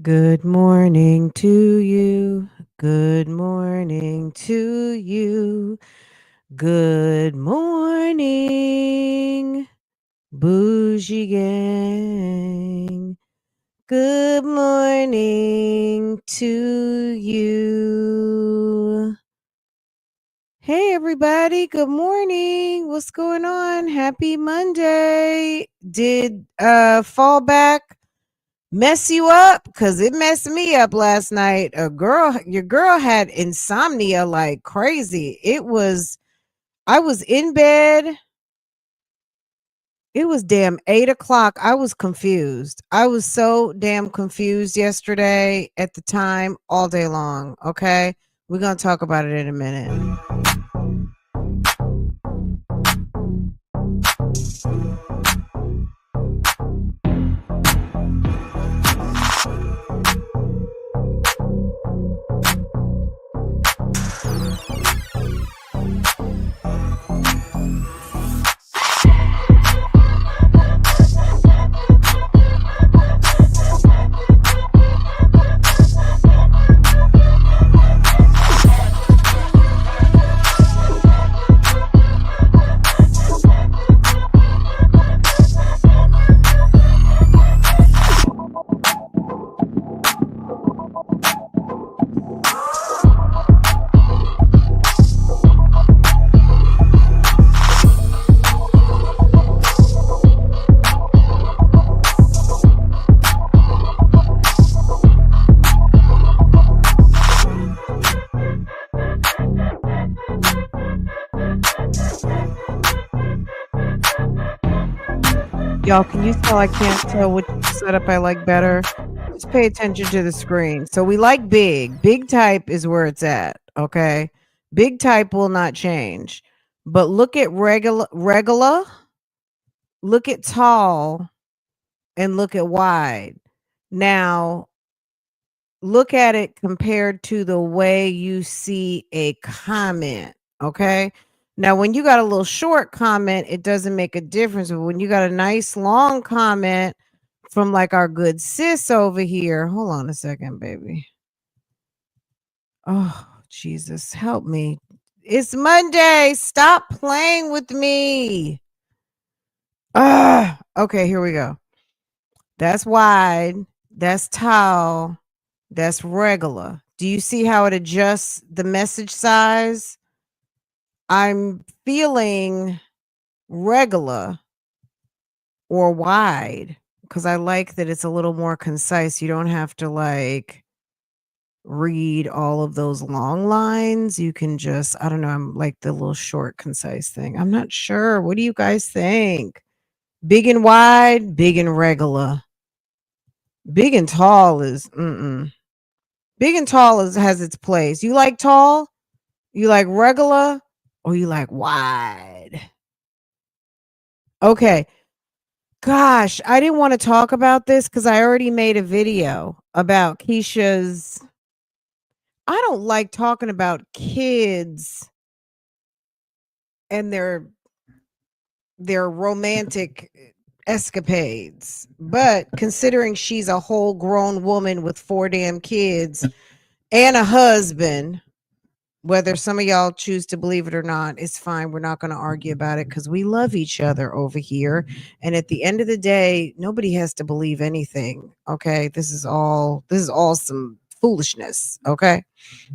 Good morning to you. Good morning to you. Good morning, Bougie Gang. Good morning to you. Hey, everybody. Good morning. What's going on? Happy Monday. Did fallback mess you up? Because it messed me up last night. Your girl had insomnia like crazy. I was in bed. It was damn 8 o'clock. I was confused. I was so damn confused yesterday at the time all day long. Okay. We're going to talk about it in a minute. Y'all, can you tell I can't tell which setup I like better? Just pay attention to the screen. So we like big. Big type is where it's at. Okay. Big type will not change. But look at regular, look at tall, and look at wide. Now, look at it compared to the way you see a comment. Okay. Now, when you got a little short comment, it doesn't make a difference. But when you got a nice long comment from like our good sis over here, hold on a second, baby. Oh, Jesus, help me. It's Monday. Stop playing with me. Okay, here we go. That's wide. That's tall. That's regular. Do you see how it adjusts the message size? I'm feeling regular or wide because I like that it's a little more concise. You don't have to like read all of those long lines. You can just, I don't know, I'm like the little short, concise thing. I'm not sure. What do you guys think? Big and wide, big and regular. Big and tall is, Big and tall has its place. You like tall? You like regular? Or you like wide? Okay. Gosh, I didn't want to talk about this because I already made a video about Keesha's. I don't like talking about kids and their romantic escapades. But considering she's a whole grown woman with 4 damn kids and a husband, whether some of y'all choose to believe it or not, it's fine. We're not going to argue about it because we love each other over here. And at the end of the day, nobody has to believe anything. Okay. This is all some foolishness. Okay.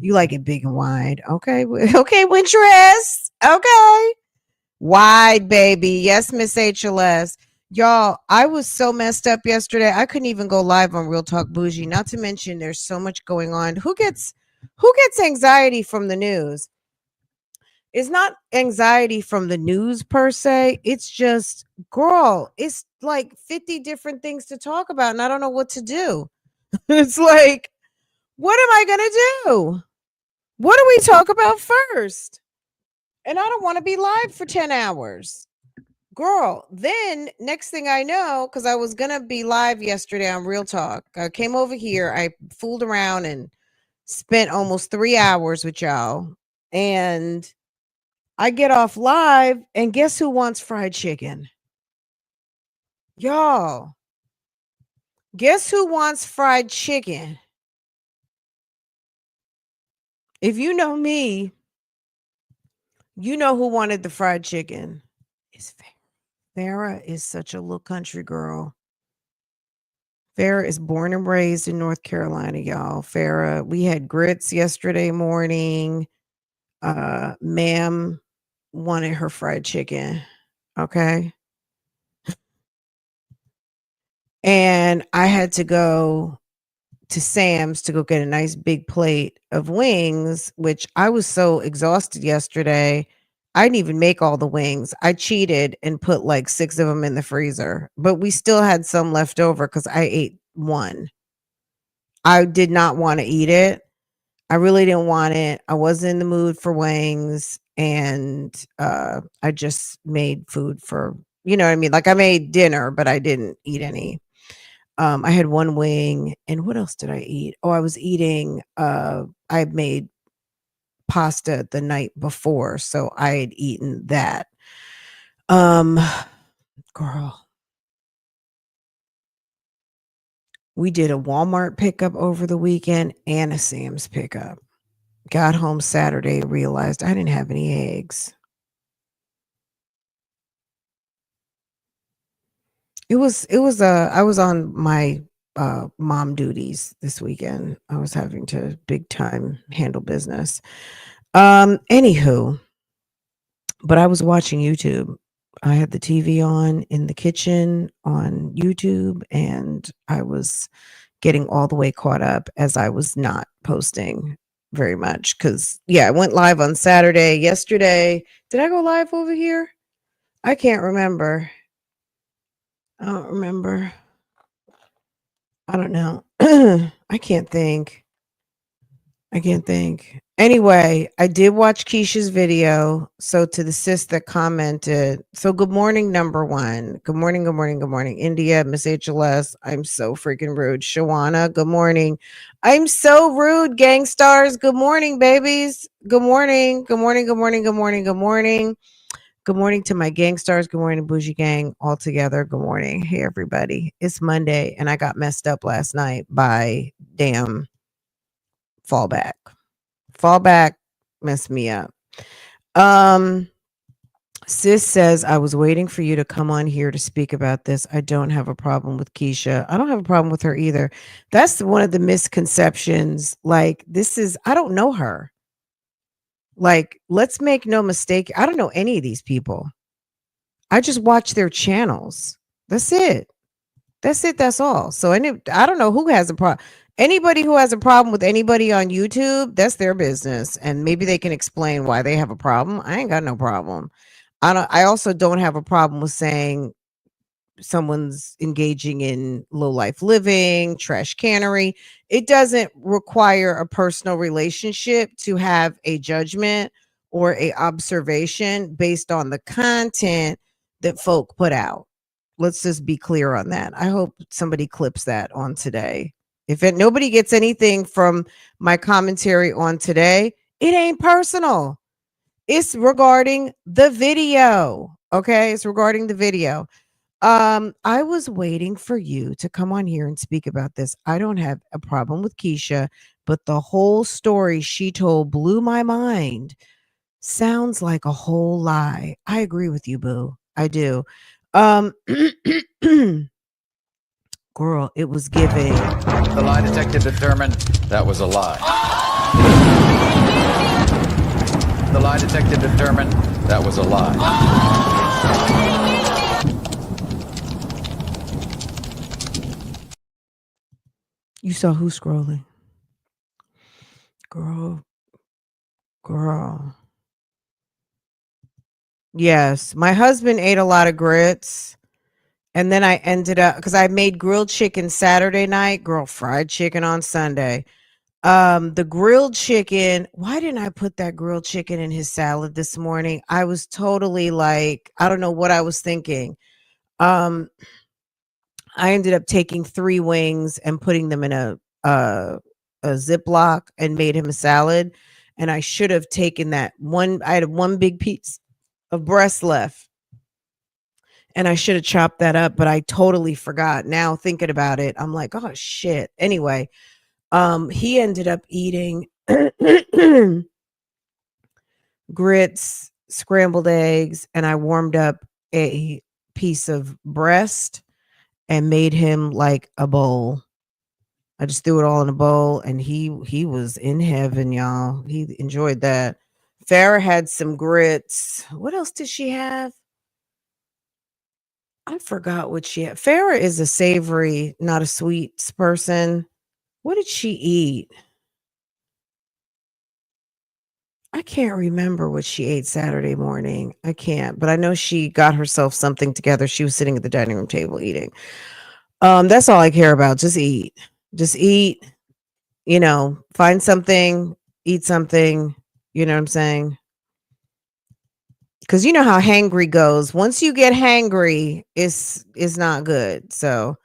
You like it big and wide. Okay. Okay, Wintress. Okay. Wide, baby. Yes, Miss HLS. Y'all, I was so messed up yesterday. I couldn't even go live on Real Talk Bougie. Not to mention there's so much going on. Who gets anxiety from the news? It's not anxiety from the news per se. It's just, girl, it's like 50 different things to talk about, and I don't know what to do. It's like, what am I going to do? What do we talk about first? And I don't want to be live for 10 hours. Girl, then next thing I know, because I was going to be live yesterday on Real Talk, I came over here, I fooled around and spent almost 3 hours with y'all. And I get off live, and guess who wants fried chicken? Y'all. Guess who wants fried chicken? If you know me, you know who wanted the fried chicken. It's Farrah is such a little country girl. Farrah is born and raised in North Carolina, y'all. Farrah, we had grits yesterday morning. Ma'am wanted her fried chicken. Okay. And I had to go to Sam's to go get a nice big plate of wings, which I was so exhausted yesterday. I didn't even make all the wings. I cheated and put like 6 of them in the freezer, but we still had some left over because I ate one. I did not want to eat it. I really didn't want it. I wasn't in the mood for wings. And I just made food for, you know what I mean? Like I made dinner, but I didn't eat any. I had one wing, and what else did I eat? Oh, I was eating, I made pasta the night before, so I had eaten that. Um, girl, we did a Walmart pickup over the weekend and a Sam's pickup. Got home Saturday, realized I didn't have any eggs. I was on my mom duties this weekend. I was having to big time handle business. Anywho, but I was watching YouTube. I had the TV on in the kitchen on YouTube, and I was getting all the way caught up as I was not posting very much. Cause yeah, I went live on Saturday. Yesterday, did I go live over here? I can't remember. I don't remember. I don't know. I can't think. I can't think. Anyway, I did watch Keesha's video. So to the sis that commented, so good morning, number one. Good morning, good morning, good morning. India, Miss HLS. I'm so freaking rude. Shawana, good morning. I'm so rude, gang stars. Good morning, babies. Good morning. Good morning, good morning, good morning, good morning. Good morning to my gang stars. Good morning, Bougie Gang, all together. Good morning. Hey, everybody. It's Monday, and I got messed up last night by damn fallback. Fallback messed me up. Um, Sis says, I was waiting for you to come on here to speak about this. I don't have a problem with Keesha. I don't have a problem with her either. That's one of the misconceptions. Like, I don't know her. Like, let's make no mistake. I don't know any of these people. I just watch their channels. That's it. That's it. That's all. So I don't know who has a problem. Anybody who has a problem with anybody on YouTube, that's their business. And maybe they can explain why they have a problem. I ain't got no problem. I also don't have a problem with saying someone's engaging in low life living, trash cannery. It doesn't require a personal relationship to have a judgment or a observation based on the content that folk put out. Let's just be clear on that. I hope somebody clips that on today. Nobody gets anything from my commentary on today, it ain't personal. It's regarding the video. Okay. It's regarding the video. I was waiting for you to come on here and speak about this. I don't have a problem with Keesha, but the whole story she told blew my mind. Sounds like a whole lie. I agree with you, boo. I do. Um Girl, it was giving. The lie detector determined that was a lie. The lie detector determined that was a lie. You saw who scrolling? Girl. Yes, my husband ate a lot of grits. And then I ended up, because I made grilled chicken Saturday night, fried chicken on Sunday. The grilled chicken, why didn't I put that grilled chicken in his salad this morning? I was totally like, I don't know what I was thinking. I ended up taking 3 wings and putting them in a Ziploc and made him a salad. And I should have taken that one. I had one big piece of breast left. And I should have chopped that up, but I totally forgot. Now thinking about it, I'm like, oh shit. Anyway, he ended up eating grits, scrambled eggs, and I warmed up a piece of breast and made him like a bowl. I just threw it all in a bowl, and he was in heaven, y'all. He enjoyed that. Farrah had some grits. What else did she have? I forgot what she had. Farrah is a savory, not a sweets person. What did she eat? I can't remember what she ate Saturday morning. I can't, but I know she got herself something together. She was sitting at the dining room table eating. That's all I care about. Just eat. Just eat, find something, eat something, you know what I'm saying? Cuz you know how hangry goes. Once you get hangry, it's not good. So,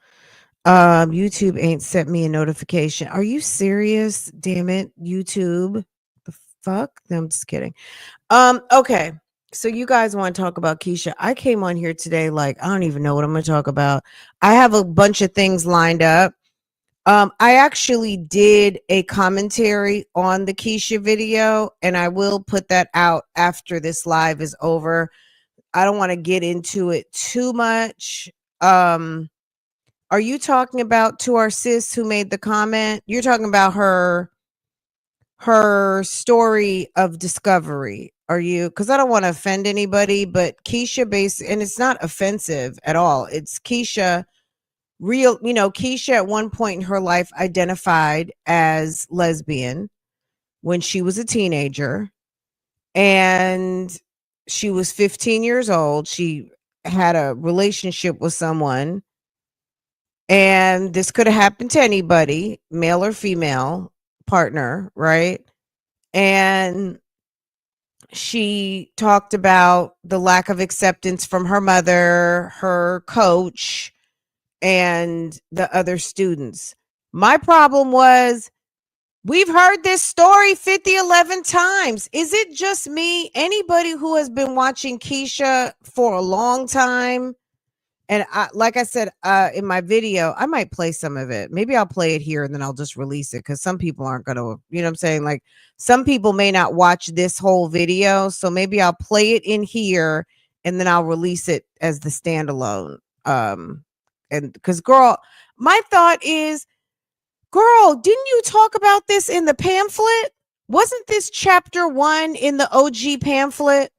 YouTube ain't sent me a notification. Are you serious? Damn it, YouTube. The fuck? No, I'm just kidding. Okay. So you guys want to talk about Keesha? I came on here today like I don't even know what I'm going to talk about. I have a bunch of things lined up. I actually did a commentary on the Keesha video, and I will put that out after this live is over. I don't want to get into it too much. Are you talking about to our sis who made the comment? You're talking about her story of discovery. Are you? Because I don't want to offend anybody, but Keesha and it's not offensive at all. It's Keesha Keesha at one point in her life identified as lesbian when she was a teenager, and she was 15 years old. She had a relationship with someone, and this could have happened to anybody, male or female partner, right? And she talked about the lack of acceptance from her mother, her coach, and the other students. My problem was we've heard this story 11 times. Is it just me? Anybody who has been watching Keesha for a long time, and like I said in my video, I might play some of it. Maybe I'll play it here and then I'll just release it because some people aren't going to, you know what I'm saying? Like some people may not watch this whole video. So maybe I'll play it in here and then I'll release it as the standalone. And because girl, my thought is, girl, didn't you talk about this in the pamphlet? Wasn't this chapter 1 in the OG pamphlet?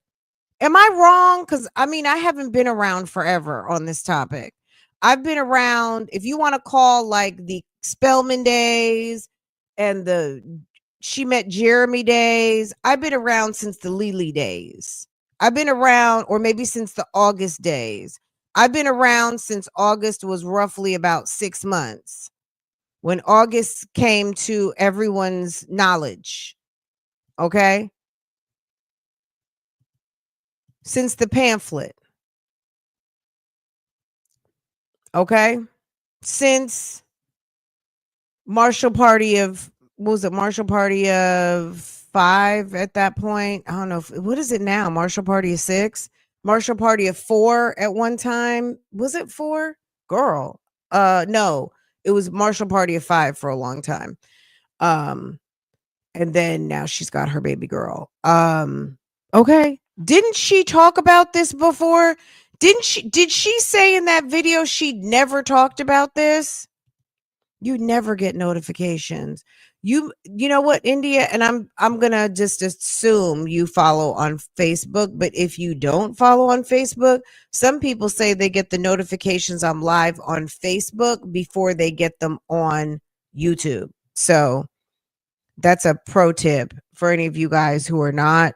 Am I wrong? Because I mean, I haven't been around forever on this topic. I've been around, if you want to call like the Spelman days and the She Met Jeremy days, I've been around since the Lily days. I've been around, or maybe since the August days. I've been around since August was roughly about 6 months, when August came to everyone's knowledge. Okay. Since the pamphlet. Okay. Since Marshall Party of, what was it? Marshall Party of 5 at that point. I don't know. What is it now? Marshall Party of 6? Marshall Party of 4 at one time. Was it 4? Girl. No. It was Marshall Party of 5 for a long time. And then now she's got her baby girl. Okay. Didn't she talk about this before? Did she say in that video she'd never talked about this? You never get notifications. You know what, India, and I'm going to just assume you follow on Facebook, but if you don't follow on Facebook, some people say they get the notifications I'm live on Facebook before they get them on YouTube. So, that's a pro tip for any of you guys who are not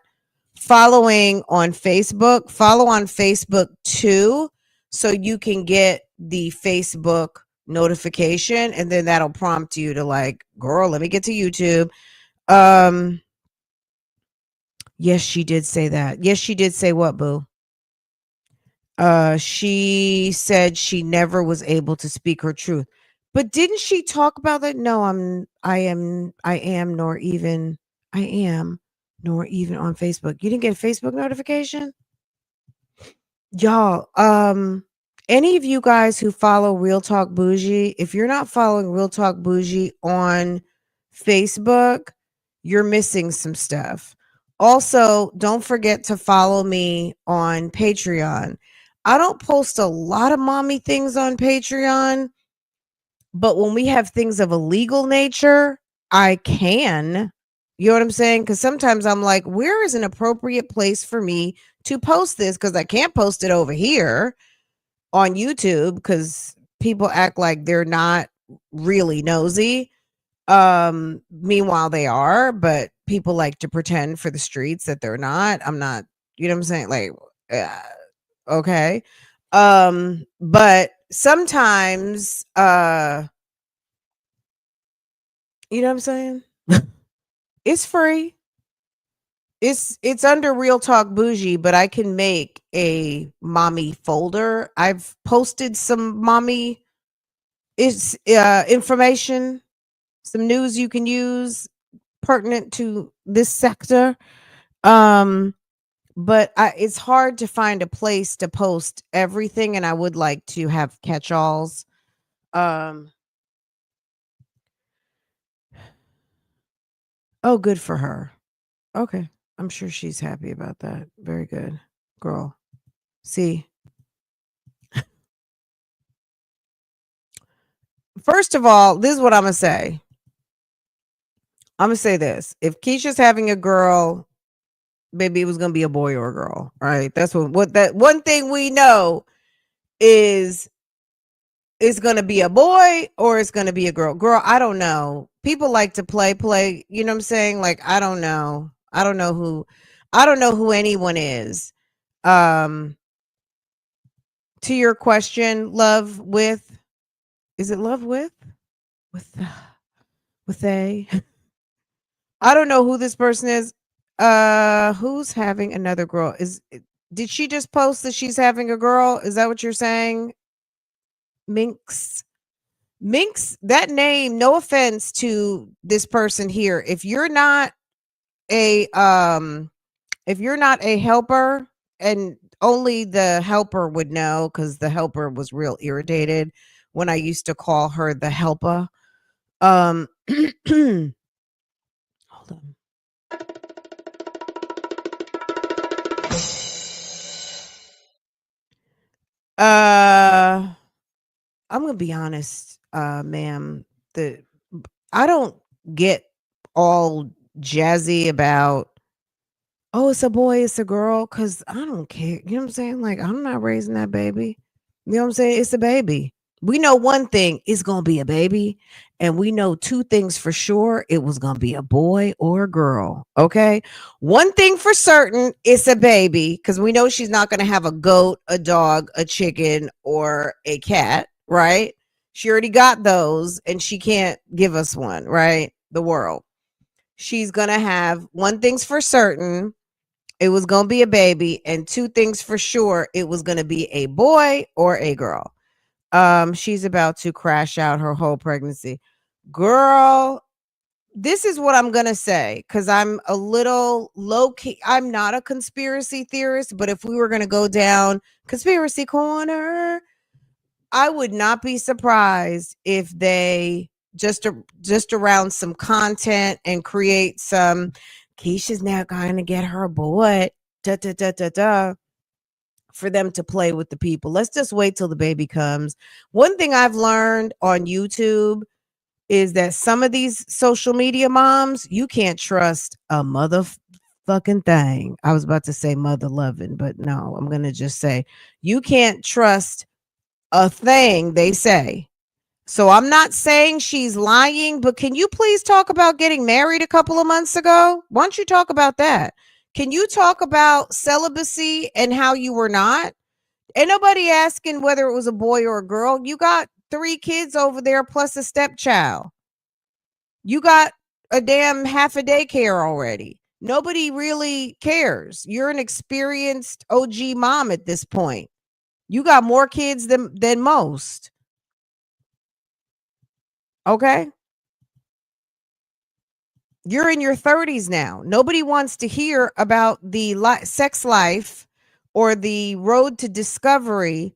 following on Facebook. Follow on Facebook too, so you can get the Facebook notification, and then that'll prompt you to like, girl, let me get to YouTube. Yes, she did say that. Yes, she did say what, boo? She said she never was able to speak her truth. But didn't she talk about that? No, I am nor even on Facebook. You didn't get a Facebook notification? Y'all, any of you guys who follow Real Talk Bougie, if you're not following Real Talk Bougie on Facebook, you're missing some stuff. Also, don't forget to follow me on Patreon. I don't post a lot of mommy things on Patreon, but when we have things of a legal nature, I can. You know what I'm saying? Because sometimes I'm like, where is an appropriate place for me to post this? Because I can't post it over here on YouTube because people act like they're not really nosy. Meanwhile, they are, but people like to pretend for the streets that they're not. I'm not, you know what I'm saying? Like, uh, okay. But sometimes, you know what I'm saying? It's free. It's under Real Talk Bougie, but I can make a mommy folder. I've posted some mommy information, some news you can use pertinent to this sector. Um, but it's hard to find a place to post everything, and I would like to have catch-alls. Um, oh, good for her. Okay, I'm sure she's happy about that. Very good, girl. See, first of all, this is what I'm gonna say. I'm gonna say this: if Keisha's having a girl, maybe it was gonna be a boy or a girl. Right? That's what that one thing we know is it's gonna be a boy or it's gonna be a girl. Girl, I don't know. People like to play. You know what I'm saying? Like I don't know. I don't know who anyone is. Um, to your question, love with is it love with with a I don't know who this person is. Who's having another girl? Did she just post that she's having a girl? Is that what you're saying? Minx. Minx, that name, no offense to this person here. A if you're not a helper, and only the helper would know because the helper was real irritated when I used to call her the helper. Hold on. I'm gonna be honest, ma'am. The I don't get all jazzy about, oh, it's a boy, it's a girl, because I don't care. You know what I'm saying? Like, I'm not raising that baby. You know what I'm saying? It's a baby. We know one thing, it's gonna be a baby, and we know two things for sure. It was gonna be a boy or a girl. Okay. One thing for certain, it's a baby, because we know she's not gonna have a goat, a dog, a chicken, or a cat, right? She already got those, and she can't give us one, right? The world. She's gonna have one thing's for certain, it was gonna be a baby, and two things for sure, it was gonna be a boy or a girl. She's about to crash out her whole pregnancy. Girl, this is what I'm gonna say because I'm a little low key. I'm not a conspiracy theorist, but if we were gonna go down conspiracy corner, I would not be surprised if they just around some content and create some Keisha's now going to get her boy da da da da da for them to play with the people. Let's just wait till the baby comes. One thing I've learned on YouTube is that some of these social media moms, you can't trust a motherfucking thing. I was about to say mother loving, but no, I'm going to just say you can't trust a thing they say. So I'm not saying she's lying, but can you please talk about getting married a couple of months ago? Why don't you talk about that? Can you talk about celibacy and how you were not? Ain't nobody asking whether it was a boy or a girl. You got 3 kids over there plus a stepchild. You got a damn half a daycare already. Nobody really cares. You're an experienced OG mom at this point. You got more kids than most. Okay? You're in your 30s now. Nobody wants to hear about the sex life or the road to discovery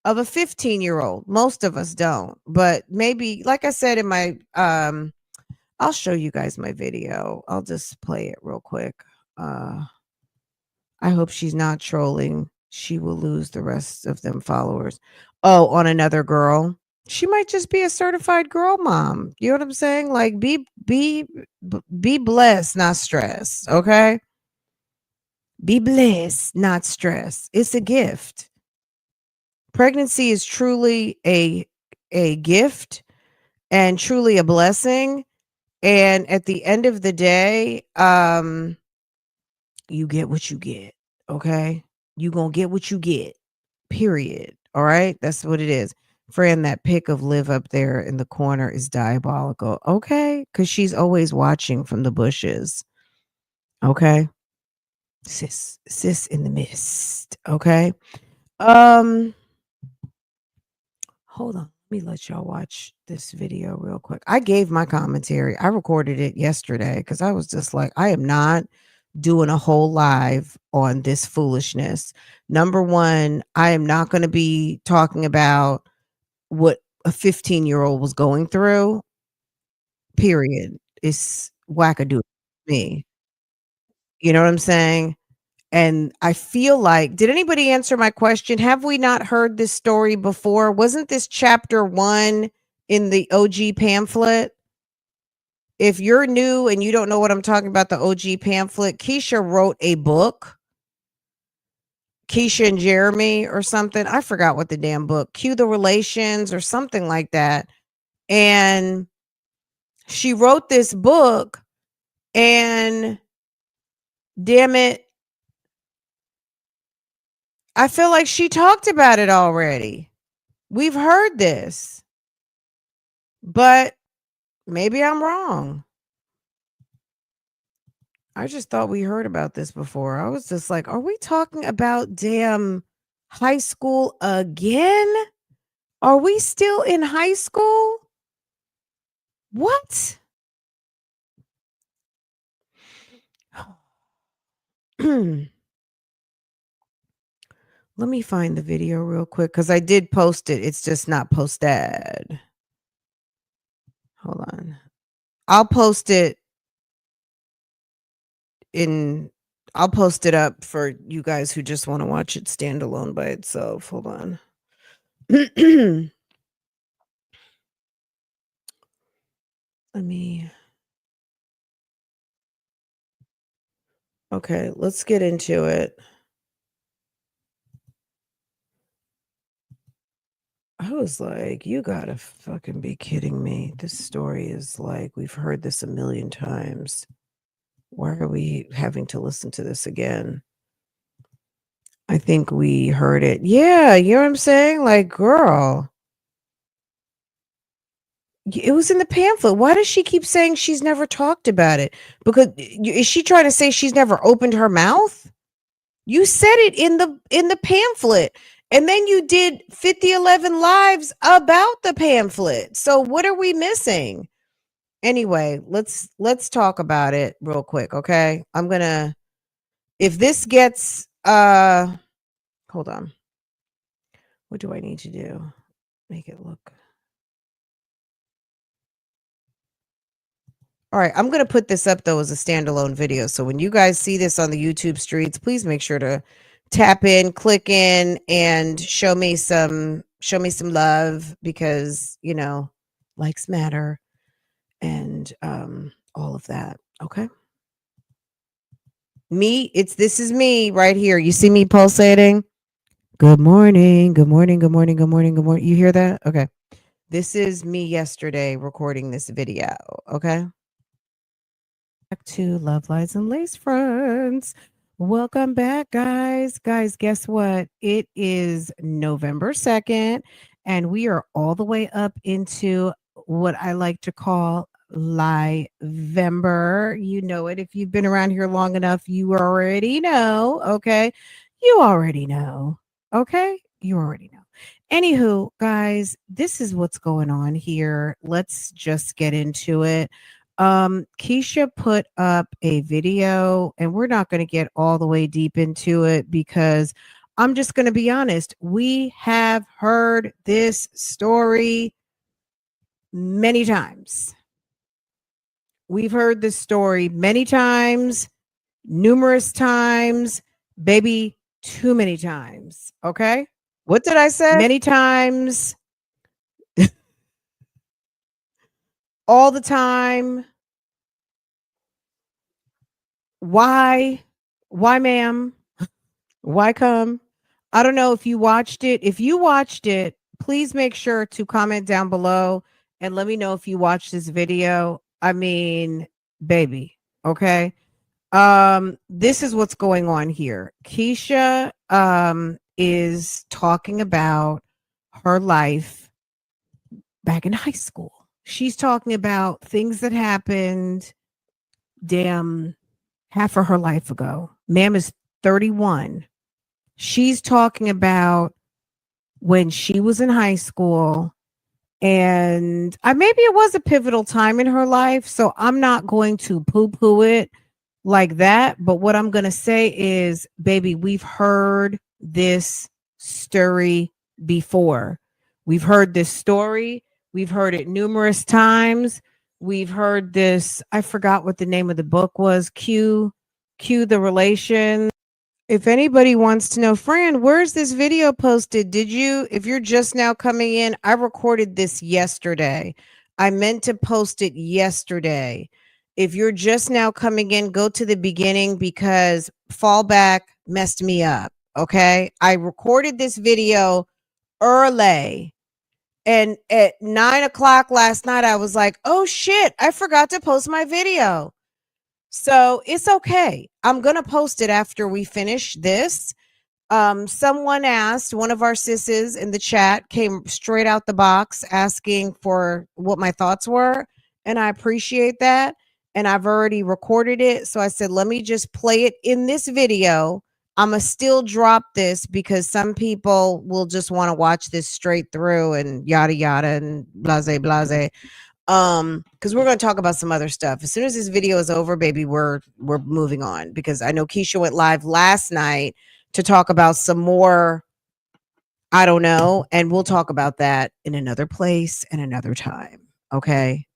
of a 15-year-old. Most of us don't, but maybe, like I said in my, I'll show you guys my video. I'll just play it real quick. I hope she's not trolling. She will lose the rest of them followers. Oh, on another girl. She might just be a certified girl mom. You know what I'm saying? Like be blessed, not stressed, okay? Be blessed, not stressed. It's a gift. Pregnancy is truly a gift and truly a blessing. And at the end of the day, you get what you get. Okay. You gonna get what you get. Period. All right. That's what it is. Fran, that pic of Liv up there in the corner is diabolical. Okay. Cause she's always watching from the bushes. Okay. Sis in the mist. Okay. Hold on. Let me let y'all watch this video real quick. I gave my commentary. I recorded it yesterday because I was just like, I am not doing a whole live on this foolishness. Number one, I am not going to be talking about what a 15-year-old was going through. Period. It's wackadoo to me. You know what I'm saying? And I feel like, did anybody answer my question? Have we not heard this story before? Wasn't this chapter 1 in the OG pamphlet? If you're new and you don't know what I'm talking about, the OG pamphlet, Keesha wrote a book. Keesha and Jeremy or something. I forgot what the damn book, Cue the Relations or something like that. And she wrote this book, and damn it, I feel like she talked about it already. We've heard this, but maybe I'm wrong. I just thought we heard about this before. I was just like, are we talking about damn high school again? Are we still in high school? What? Let me find the video real quick because I did post it. It's just not posted. Hold on. I'll post it I'll post it up for you guys who just want to watch it standalone by itself. Hold on. Let me. Okay, let's get into it. I was like, you gotta fucking be kidding me. This story is like, we've heard this a million times. Why are we having to listen to this again? I think we heard it. Yeah, you know what I'm saying? Like, girl, it was in the pamphlet. Why does she keep saying she's never talked about it? Because is she trying to say she's never opened her mouth? You said it in the pamphlet. And then you did 5011 lives about the pamphlet. So what are we missing? Anyway, let's talk about it real quick, okay? I'm going to, if this gets hold on. What do I need to do? Make it look. All right, I'm going to put this up though as a standalone video. So when you guys see this on the YouTube streets, please make sure to tap in, click in, and show me some love because, you know, likes matter and all of that. Okay. This is me right here. You see me pulsating? Good morning. Good morning. Good morning. Good morning. Good morning. You hear that? Okay. This is me yesterday recording this video. Okay. Back to Love Lies and Lace Fronts. Welcome back, guys. Guys, guess what? It is November 2nd, and we are all the way up into what I like to call LIEVEMBER. You know it. If you've been around here long enough, you already know. Okay. You already know. Okay. You already know. Anywho, guys, this is what's going on here. Let's just get into it. Keesha put up a video, and we're not going to get all the way deep into it because I'm just going to be honest. We have heard this story many times. We've heard this story many times, numerous times, baby, too many times. Okay. What did I say? Many times, all the time. Why? Why, ma'am? Why come? I don't know if you watched it. If you watched it, please make sure to comment down below and let me know if you watched this video. I mean, baby, okay? This is what's going on here. Keesha is talking about her life back in high school. She's talking about things that happened damn half of her life ago. Ma'am is 31. She's talking about when she was in high school, and maybe it was a pivotal time in her life. So I'm not going to poo-poo it like that. But what I'm going to say is, baby, we've heard this story before. We've heard this story. We've heard it numerous times. We've heard this. I forgot what the name of the book was. Q the Relation. If anybody wants to know, Fran, where's this video posted? If you're just now coming in, I recorded this yesterday. I meant to post it yesterday. If you're just now coming in, go to the beginning because fallback messed me up. Okay. I recorded this video early. And at 9:00 last night, I was like, oh shit, I forgot to post my video. So it's okay. I'm going to post it after we finish this. Someone asked, one of our sisses in the chat came straight out the box asking for what my thoughts were. And I appreciate that. And I've already recorded it. So I said, let me just play it in this video. I'm going to still drop this because some people will just want to watch this straight through and yada, yada, and blase, blase. Because we're going to talk about some other stuff. As soon as this video is over, baby, we're moving on because I know Keesha went live last night to talk about some more, I don't know, and we'll talk about that in another place and another time. Okay.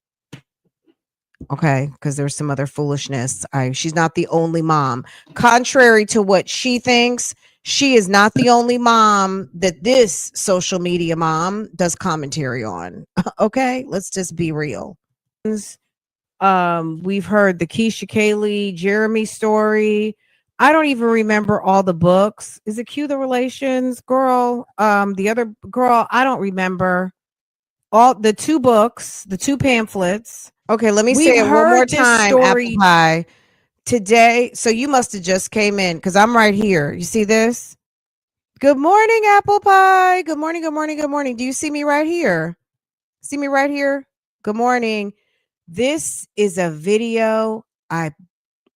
Because there's some other foolishness. She's not the only mom. Contrary to what she thinks, she is not the only mom that this social media mom does commentary on. Okay, let's just be real. We've heard the Keesha, Kaylee, Jeremy story. I don't even remember all the books. Is it Q the Relations, girl? The other girl, I don't remember. All the 2 books, the 2 pamphlets. Okay, let me say it one more time. Apple pie today. So you must have just came in because I'm right here. You see this? Good morning, apple pie. Good morning. Good morning. Good morning. Do you see me right here? See me right here? Good morning. This is a video I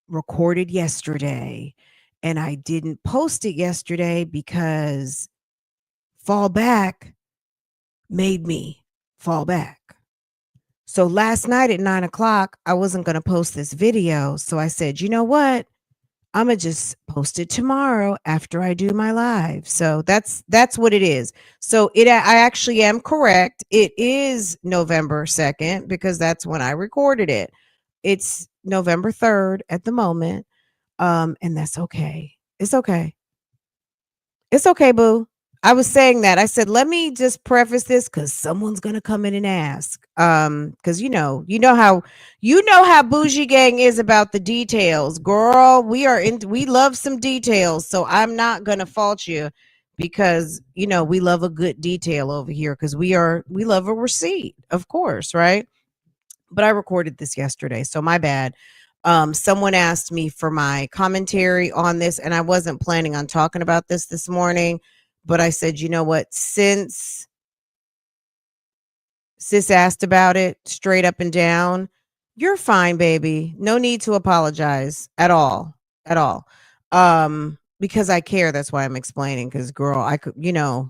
recorded yesterday, and I didn't post it yesterday because fall back made me fall back. So last night at 9:00, I wasn't going to post this video. So I said, you know what? I'm going to just post it tomorrow after I do my live. So that's what it is. So I actually am correct. It is November 2nd because that's when I recorded it. It's November 3rd at the moment. And that's okay. It's okay. It's okay, boo. I was saying that. I said, let me just preface this because someone's gonna come in and ask. Because you know how Bougie Gang is about the details, girl. We love some details, so I'm not gonna fault you because we love a good detail over here because we love a receipt, of course, right? But I recorded this yesterday, so my bad. Someone asked me for my commentary on this, and I wasn't planning on talking about this morning. But I said, you know what? Since sis asked about it straight up and down, you're fine, baby. No need to apologize at all. Because I care. That's why I'm explaining. Because girl, I could,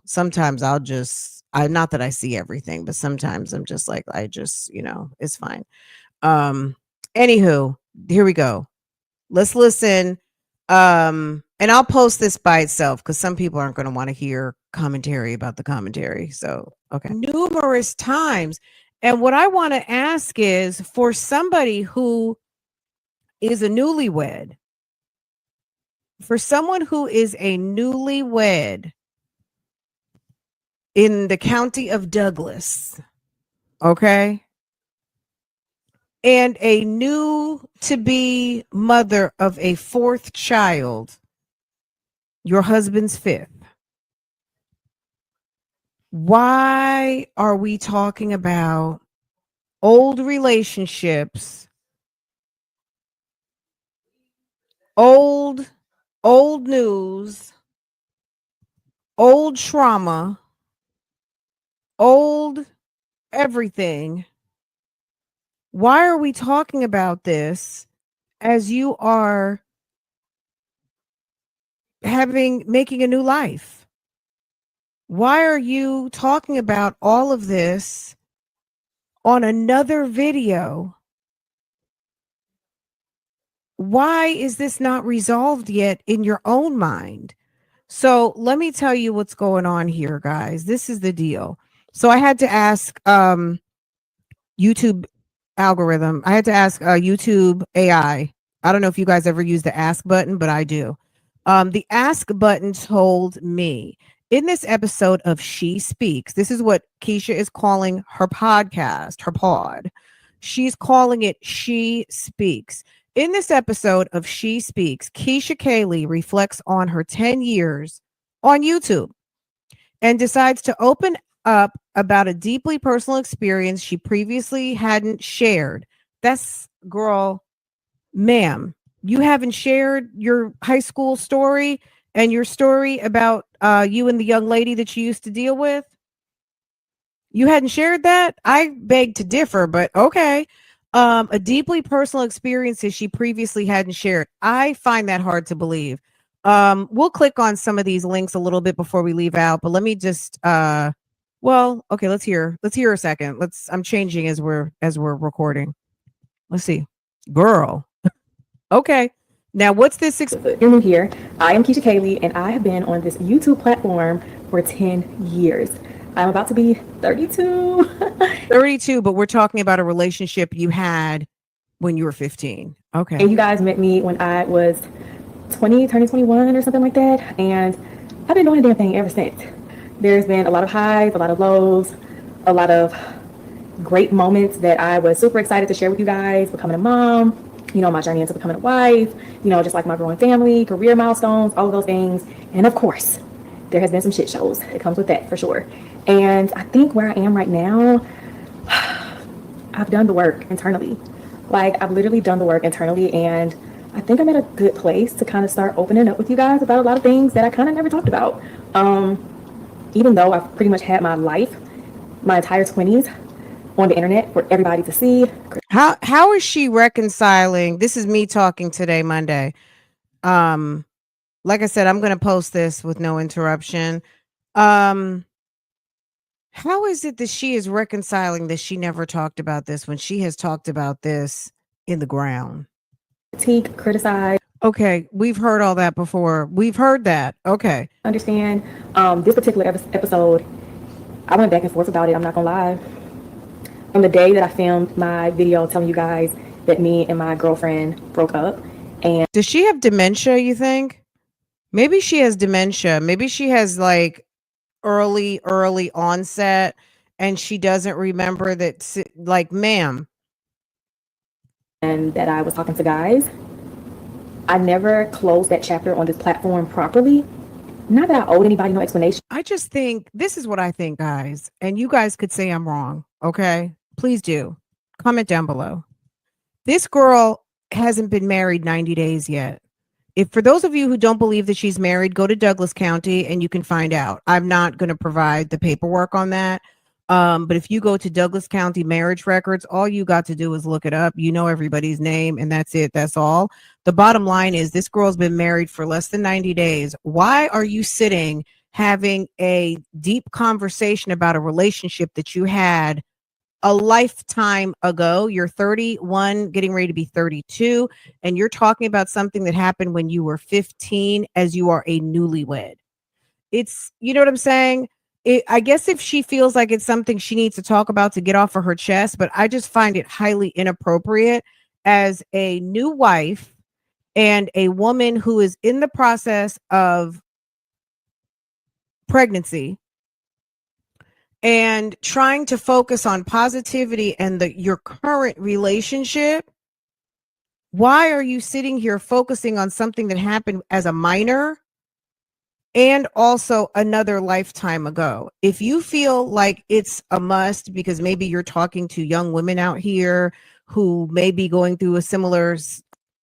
sometimes not that I see everything, but sometimes I'm just like, it's fine. Anywho, here we go. Let's listen. And I'll post this by itself because some people aren't going to want to hear commentary about the commentary. So, okay. Numerous times. And what I want to ask is for somebody who is a newlywed, for someone who is a newlywed in the county of Douglas, okay, and a new to be mother of a fourth child, your husband's fifth. Why are we talking about old relationships, old news, old trauma, old everything? Why are we talking about this as you are making a new life? Why are you talking about all of this on another video? Why is this not resolved yet in your own mind? So let me tell you what's going on here, guys. This is the deal. So I had to ask YouTube algorithm. I had to ask YouTube AI. I don't know if you guys ever use the ask button, but I do. The ask button told me in this episode of She Speaks, this is what Keesha is calling her podcast, her pod. She's calling it She Speaks. In this episode of She Speaks, Keesha Kaylee reflects on her 10 years on YouTube and decides to open up about a deeply personal experience she previously hadn't shared. That's, girl, ma'am, you haven't shared your high school story and your story about you and the young lady that you used to deal with? You hadn't shared that? I beg to differ, but okay. A deeply personal experience that she previously hadn't shared. I find that hard to believe. We'll click on some of these links a little bit before we leave out, but let me just well, okay, let's hear a second. I'm changing as we're recording. Let's see. Girl. Okay. Now, what's this? You're new here. I am Keesha Kaylee, and I have been on this YouTube platform for 10 years. I'm about to be 32. 32, but we're talking about a relationship you had when you were 15. Okay. And you guys met me when I was 20, turning 21 or something like that. And I've been doing the damn thing ever since. There's been a lot of highs, a lot of lows, a lot of great moments that I was super excited to share with you guys, becoming a mom, you know, my journey into becoming a wife, you know, just like my growing family, career milestones, all of those things. And of course, there has been some shit shows. It comes with that for sure. And I think where I am right now, I've done the work internally. Like, I've literally done the work internally, and I think I'm at a good place to kind of start opening up with you guys about a lot of things that I kind of never talked about. Even though I've pretty much had my life, my entire 20s on the internet for everybody to see. How is she reconciling? This is me talking today, Monday. Like I said, I'm going to post this with no interruption. How is it that she is reconciling that she never talked about this when she has talked about this in the ground? Critique, criticize. Okay, we've heard all that before. We've heard that. Okay. Understand. This particular episode, I went back and forth about it. I'm not gonna lie. From the day that I filmed my video telling you guys that me and my girlfriend broke up, and does she have dementia, you think? Maybe she has dementia. Maybe she has like early onset and she doesn't remember that, like, ma'am. And that I was talking to guys. I never closed that chapter on this platform properly. Not that I owed anybody no explanation. I just think this is what I think, guys. And you guys could say I'm wrong. Okay. Please do. Comment down below. This girl hasn't been married 90 days yet. If for those of you who don't believe that she's married, go to Douglas County and you can find out. I'm not going to provide the paperwork on that. But if you go to Douglas County marriage records, all you got to do is look it up. You know everybody's name and that's it. That's all. The bottom line is this girl's been married for less than 90 days. Why are you sitting having a deep conversation about a relationship that you had a lifetime ago. You're 31, getting ready to be 32, and you're talking about something that happened when you were 15 as you are a newlywed. It's, you know what I'm saying? I guess if she feels like it's something she needs to talk about to get off of her chest, but I just find it highly inappropriate as a new wife and a woman who is in the process of pregnancy and trying to focus on positivity and your current relationship. Why are you sitting here focusing on something that happened as a minor and also another lifetime ago? If you feel like it's a must because maybe you're talking to young women out here who may be going through a similar,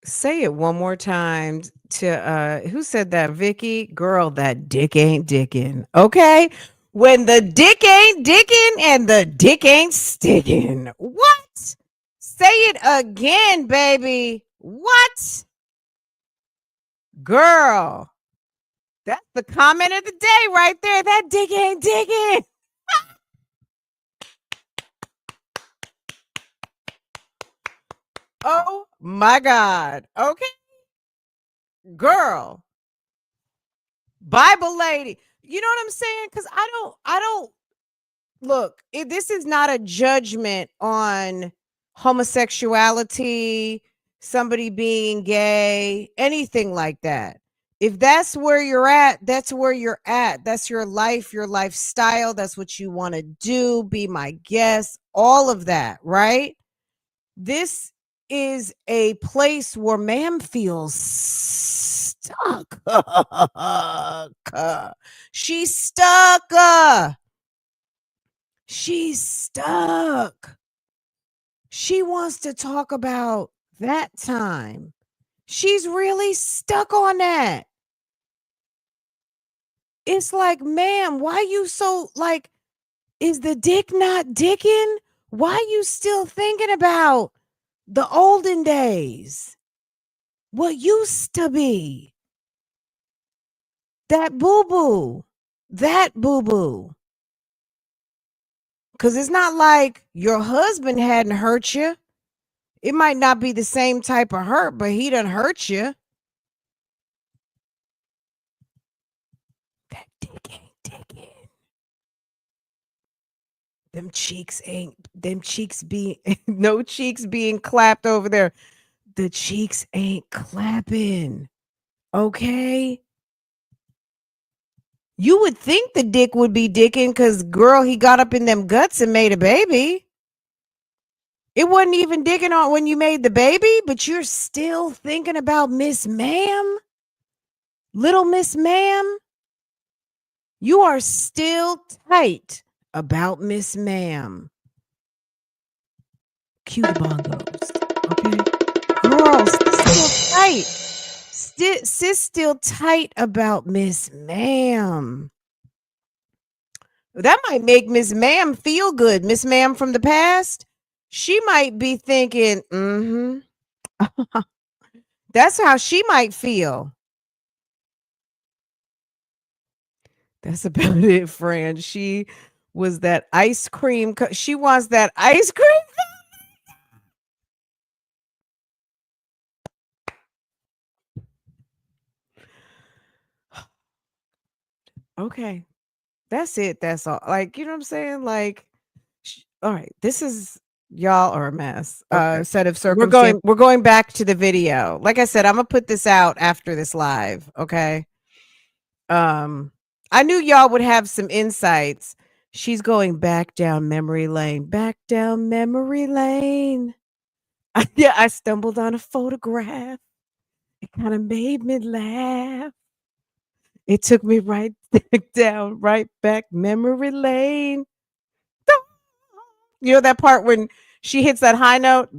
say it one more time to who said that? Vicky? Girl, that dick ain't dicking. Okay? When the dick ain't dicking and the dick ain't sticking. What? Say it again, baby. What? Girl, that's the comment of the day right there. That dick ain't digging. Oh my God. Okay. Girl. Bible lady. You know what I'm saying? Because I don't look, this is not a judgment on homosexuality, somebody being gay, anything like that. If that's where you're at, that's where you're at. That's your life, your lifestyle. That's what you want to do. Be my guest, all of that, right? This is a place where ma'am feels stuck. She's stuck. She's stuck. She wants to talk about that time. She's really stuck on that. It's like, ma'am, why you so like, is the dick not dicking? Why you still thinking about the olden days? What used to be? That boo-boo. That boo-boo. Because it's not like your husband hadn't hurt you. It might not be the same type of hurt, but he done hurt you. That dick ain't dicking. Them cheeks being, no cheeks being clapped over there. The cheeks ain't clapping. Okay? You would think the dick would be dicking because, girl, he got up in them guts and made a baby. It wasn't even dicking on when you made the baby, but you're still thinking about Miss Ma'am. Little Miss Ma'am. You are still tight about Miss Ma'am. Cue the bongos. Okay? Girl, still tight. Sis still tight about Miss Ma'am. That might make Miss Ma'am feel good. Miss Ma'am from the past, she might be thinking, that's how she might feel. That's about it, Fran. She was that ice cream. She wants that ice cream. Okay. That's it. That's all. Like, you know what I'm saying? Like, all right, this is, y'all are a mess. Okay. Set of circumstances. We're going back to the video. Like I said, I'm gonna put this out after this live. Okay. I knew y'all would have some insights. She's going back down memory lane. Back down memory lane. Yeah, I stumbled on a photograph. It kind of made me laugh. It took me right down, right back memory lane. You know that part when she hits that high note?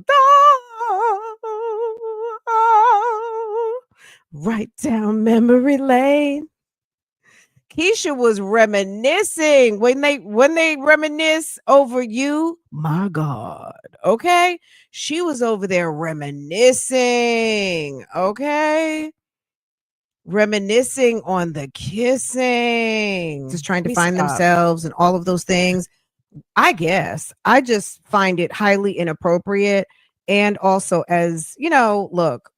Right down memory lane. Keesha was reminiscing when they reminisce over you. My God. Okay. She was over there reminiscing. Okay. Reminiscing on the kissing. Just trying to find themselves and all of those things. I guess I just find it highly inappropriate. And also, as you know, look,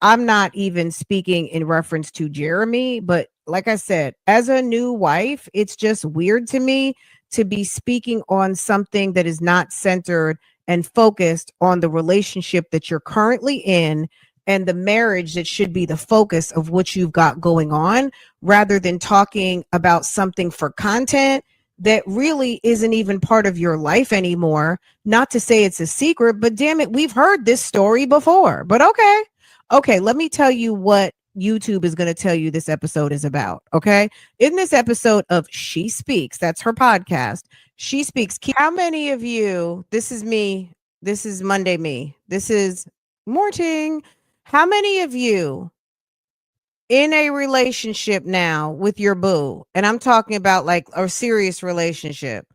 I'm not even speaking in reference to Jeremy, but like I said, as a new wife, it's just weird to me to be speaking on something that is not centered and focused on the relationship that you're currently in and the marriage that should be the focus of what you've got going on, rather than talking about something for content that really isn't even part of your life anymore. Not to say it's a secret, but damn it, we've heard this story before. But okay. Okay, let me tell you what YouTube is going to tell you this episode is about. Okay. In this episode of She Speaks, that's her podcast, She Speaks. How many of you, this is me, this is Monday me, this is morning. How many of you in a relationship now with your boo? And I'm talking about like a serious relationship,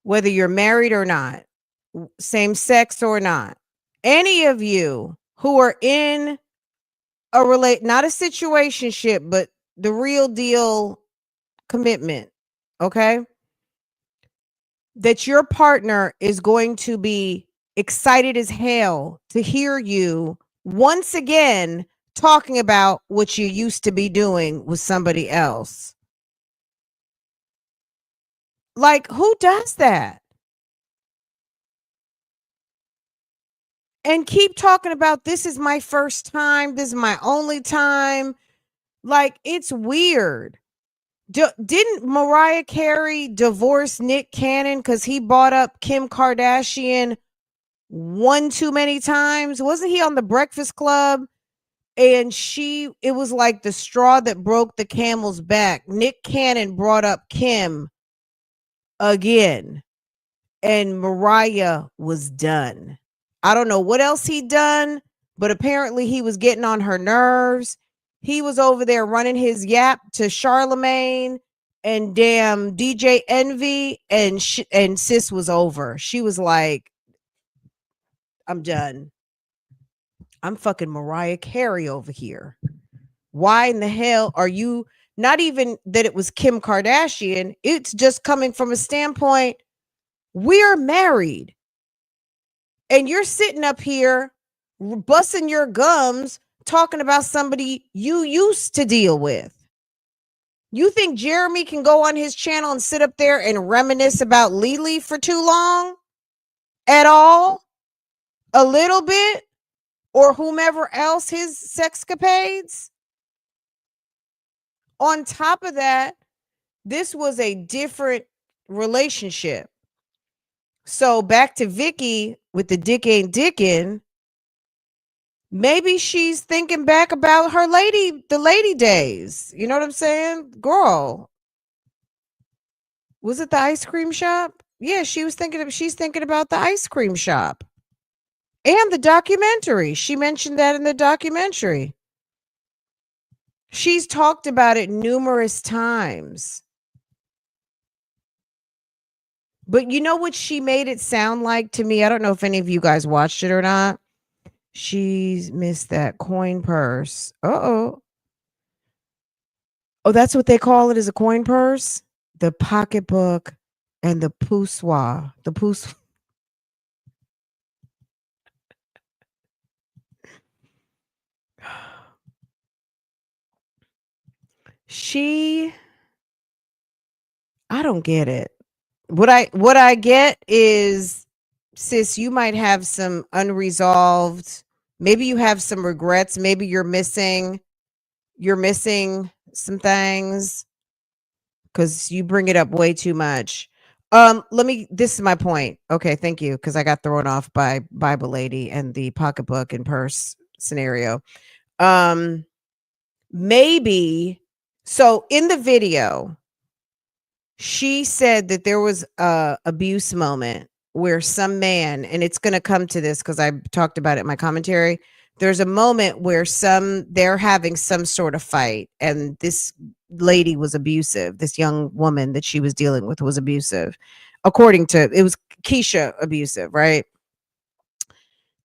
whether you're married or not, same sex or not. Any of you who are in not a situationship, but the real deal commitment, okay? That your partner is going to be excited as hell to hear you once again talking about what you used to be doing with somebody else. Like, who does that? And keep talking about, this is my first time, this is my only time. Like, it's weird. Didn't Mariah Carey divorce Nick Cannon because he bought up Kim Kardashian one too many times? Wasn't he on the Breakfast Club? And it was like the straw that broke the camel's back. Nick Cannon brought up Kim again, and Mariah was done. I don't know what else he'd done, but apparently he was getting on her nerves. He was over there running his yap to Charlemagne and damn DJ Envy, and sis was over. She was like, I'm done. I'm fucking Mariah Carey over here. Why in the hell are you, not even that it was Kim Kardashian, it's just coming from a standpoint, we're married. And you're sitting up here busting your gums talking about somebody you used to deal with. You think Jeremy can go on his channel and sit up there and reminisce about Lily for too long? At all? A little bit? Or whomever else his sexcapades? On top of that, this was a different relationship. So back to Vicky with the dick ain't dickin'. Maybe she's thinking back about the lady days. You know what I'm saying? Girl, was it the ice cream shop? Yeah, she's thinking about the ice cream shop and the documentary. She mentioned that in the documentary. She's talked about it numerous times. But you know what she made it sound like to me? I don't know if any of you guys watched it or not. She's missed that coin purse. Uh-oh. Oh, that's what they call it, is a coin purse? The pocketbook and the poussoir. The poussoir. I don't get it. What I get is, sis, you might have some unresolved, maybe you have some regrets, maybe you're missing some things because you bring it up way too much. This is my point. Okay, thank you, because I got thrown off by Bible Lady and the pocketbook and purse scenario. Maybe, so in the video, she said that there was a abuse moment where some man, and it's going to come to this because I talked about it in my commentary. There's a moment where they're having some sort of fight, and this lady was abusive. This young woman that she was dealing with was abusive. According to, it was Keesha abusive, right?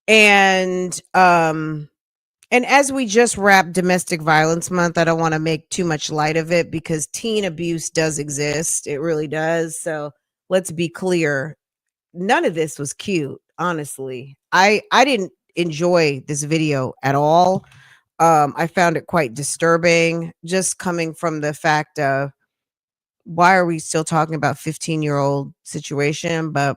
And as we just wrapped Domestic Violence Month, I don't want to make too much light of it because teen abuse does exist. It really does. So let's be clear, none of this was cute, honestly. I didn't enjoy this video at all. I found it quite disturbing, just coming from the fact of why are we still talking about 15-year-old situation? But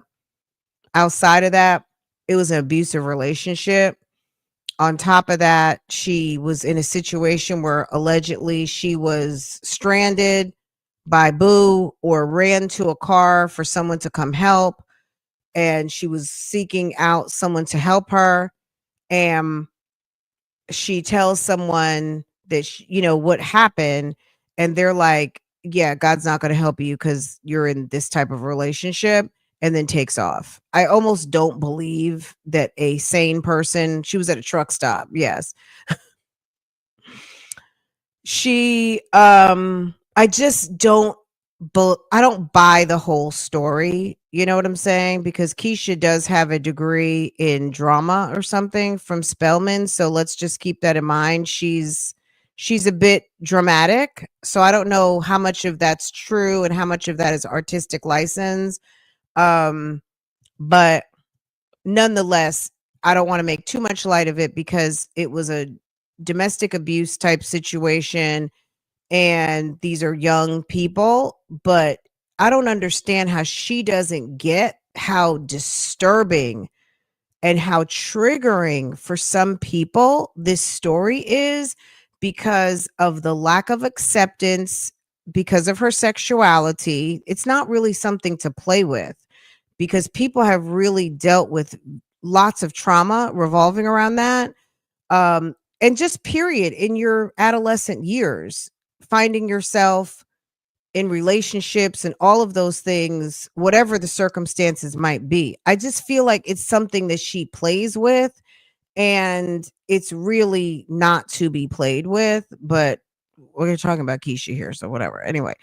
outside of that, it was an abusive relationship. On top of that, she was in a situation where allegedly she was stranded by Boo or ran to a car for someone to come help. And she was seeking out someone to help her. And she tells someone that, what happened. And they're like, yeah, God's not going to help you because you're in this type of relationship, and then takes off. I almost don't believe that a sane person, she was at a truck stop. Yes. I just don't, I don't buy the whole story. You know what I'm saying? Because Keesha does have a degree in drama or something from Spelman. So let's just keep that in mind. She's a bit dramatic. So I don't know how much of that's true and how much of that is artistic license. But nonetheless, I don't want to make too much light of it because it was a domestic abuse type situation and these are young people, but I don't understand how she doesn't get how disturbing and how triggering for some people this story is because of the lack of acceptance, because of her sexuality. It's not really something to play with because people have really dealt with lots of trauma revolving around that. And just period in your adolescent years, finding yourself in relationships and all of those things, whatever the circumstances might be. I just feel like it's something that she plays with and it's really not to be played with, but we're talking about Keesha here, so whatever. Anyway,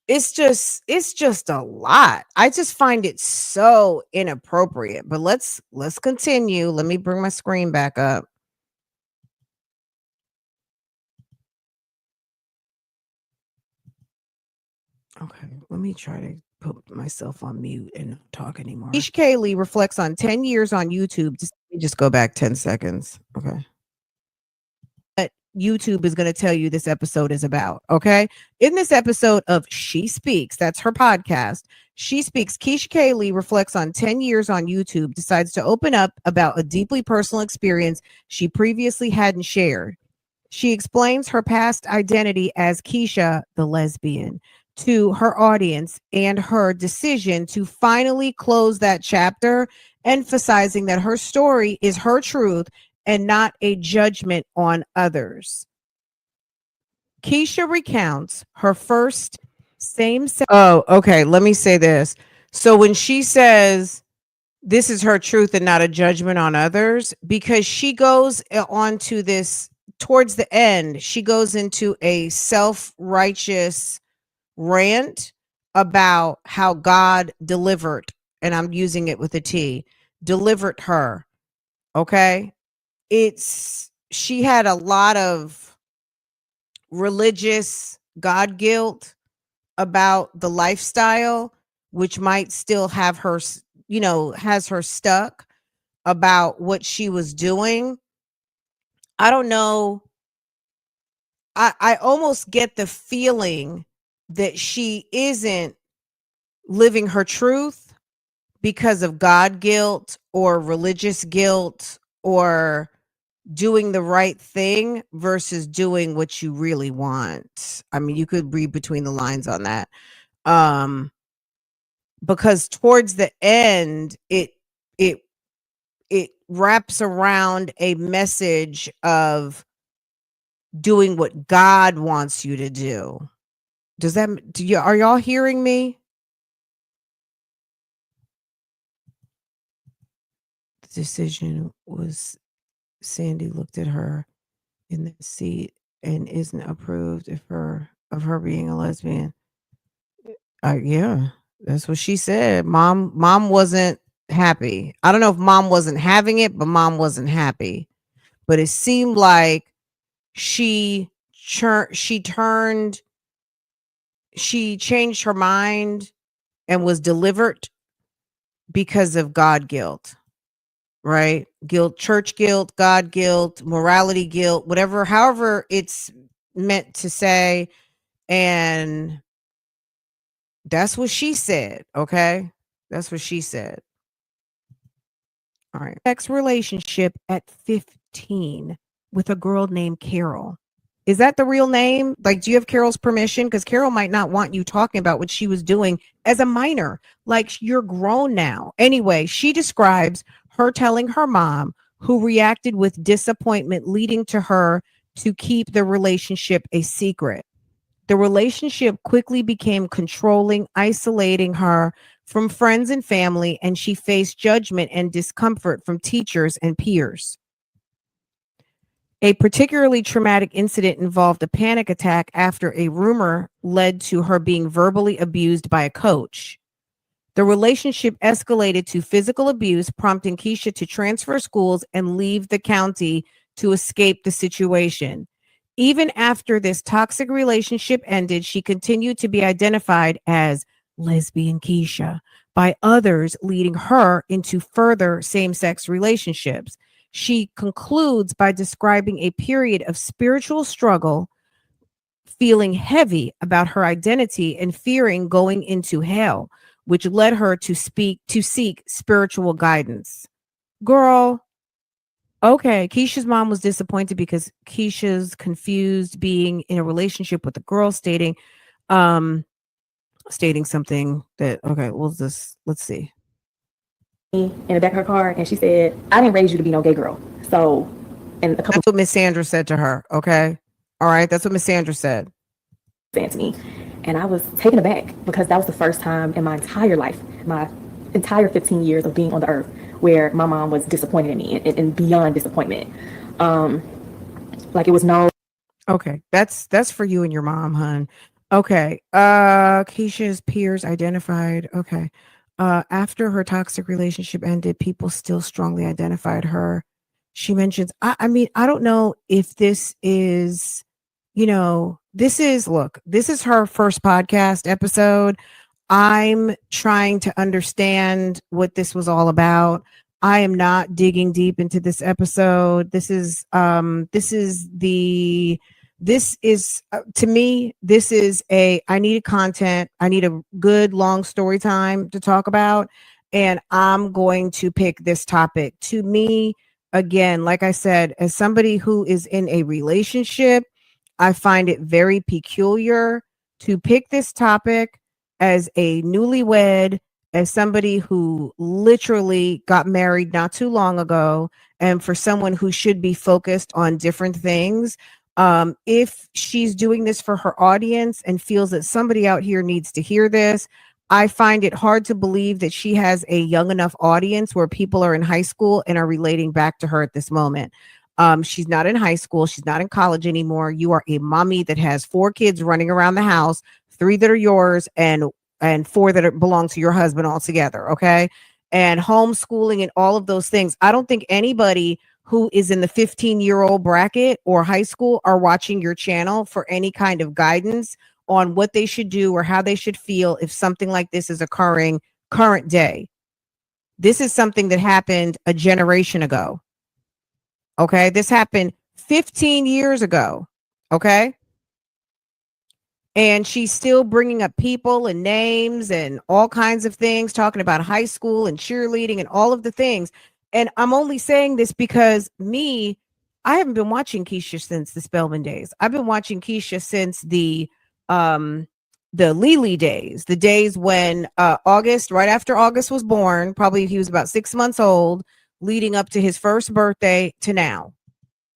it's just a lot. I just find it so inappropriate. But let's continue. Let me bring my screen back up. Okay, let me try to put myself on mute and not talk anymore. Keesha Kaylee reflects on 10 years on YouTube. Just go back 10 seconds. Okay. But YouTube is going to tell you this episode is about. Okay. In this episode of She Speaks, that's her podcast, She Speaks, Keesha Kaylee reflects on 10 years on YouTube, decides to open up about a deeply personal experience she previously hadn't shared. She explains her past identity as Keesha the lesbian to her audience and her decision to finally close that chapter, emphasizing that her story is her truth and not a judgment on others. Keesha recounts her first same-sex. Oh, okay. Let me say this. So when she says this is her truth and not a judgment on others, because she goes on to this towards the end, she goes into a self-righteous rant about how God delivered, and I'm using it with a T, delivered her. Okay. She had a lot of religious God guilt about the lifestyle, which might still have her, has her stuck about what she was doing. I don't know. I almost get the feeling that she isn't living her truth because of God guilt or religious guilt or doing the right thing versus doing what you really want. I mean, you could read between the lines on that. Because towards the end, it wraps around a message of doing what God wants you to do. Are y'all hearing me? The decision was Sandy looked at her in the seat and isn't approved of her being a lesbian. Yeah, that's what she said. Mom wasn't happy. I don't know if mom wasn't having it, but mom wasn't happy. But it seemed like she she changed her mind and was delivered because of God guilt, right? Guilt, church guilt, God guilt, morality guilt, whatever, however it's meant to say. And that's what she said. Okay. That's what she said. All right. Sex relationship at 15 with a girl named Carol. Is that the real name? Like, do you have Carol's permission? Because Carol might not want you talking about what she was doing as a minor. Like, you're grown now. Anyway, she describes her telling her mom, who reacted with disappointment, leading to her to keep the relationship a secret. The relationship quickly became controlling, isolating her from friends and family, and she faced judgment and discomfort from teachers and peers. A particularly traumatic incident involved a panic attack after a rumor led to her being verbally abused by a coach. The relationship escalated to physical abuse, prompting Keesha to transfer schools and leave the county to escape the situation. Even after this toxic relationship ended, she continued to be identified as lesbian Keesha by others, leading her into further same-sex relationships. She concludes by describing a period of spiritual struggle, feeling heavy about her identity and fearing going into hell, which led her to seek spiritual guidance. Girl, okay, Keisha's mom was disappointed because Keisha's confused being in a relationship with a girl, stating something that, okay, let's see. In the back of her car, and she said, "I didn't raise you to be no gay girl." So, and a couple That's what Miss Sandra said to her. Okay, all right, that's what Miss Sandra said. saying to me, and I was taken aback because that was the first time in my entire life, my entire 15 years of being on the earth, where my mom was disappointed in me and beyond disappointment. Like it was no. Okay, that's for you and your mom, hun. Okay, Keisha's peers identified. Okay, after her toxic relationship ended, people still strongly identified her. She mentions, I mean, I don't know if this is, this is her first podcast episode. I'm trying to understand what this was all about. I am not digging deep into this episode. This is to me, this is I needed content. I need a good long story time to talk about. And I'm going to pick this topic. To me, again, like I said, as somebody who is in a relationship, I find it very peculiar to pick this topic as a newlywed, as somebody who literally got married not too long ago, and for someone who should be focused on different things. If she's doing this for her audience and feels that somebody out here needs to hear this, I find it hard to believe that she has a young enough audience where people are in high school and are relating back to her at this moment. She's not in high school. She's not in college anymore. You are a mommy that has 4 kids running around the house, 3 that are yours and 4 that belong to your husband altogether. Okay. And homeschooling and all of those things. I don't think anybody who is in the 15-year-old bracket or high school are watching your channel for any kind of guidance on what they should do or how they should feel if something like this is occurring current day. This is something that happened a generation ago. Okay. This happened 15 years ago. Okay. And she's still bringing up people and names and all kinds of things, talking about high school and cheerleading and all of the things. And I'm only saying this because I haven't been watching Keesha since the Spelman days. I've been watching Keesha since the Lily days, the days when August, right after August was born, probably he was about 6 months old, leading up to his first birthday to now,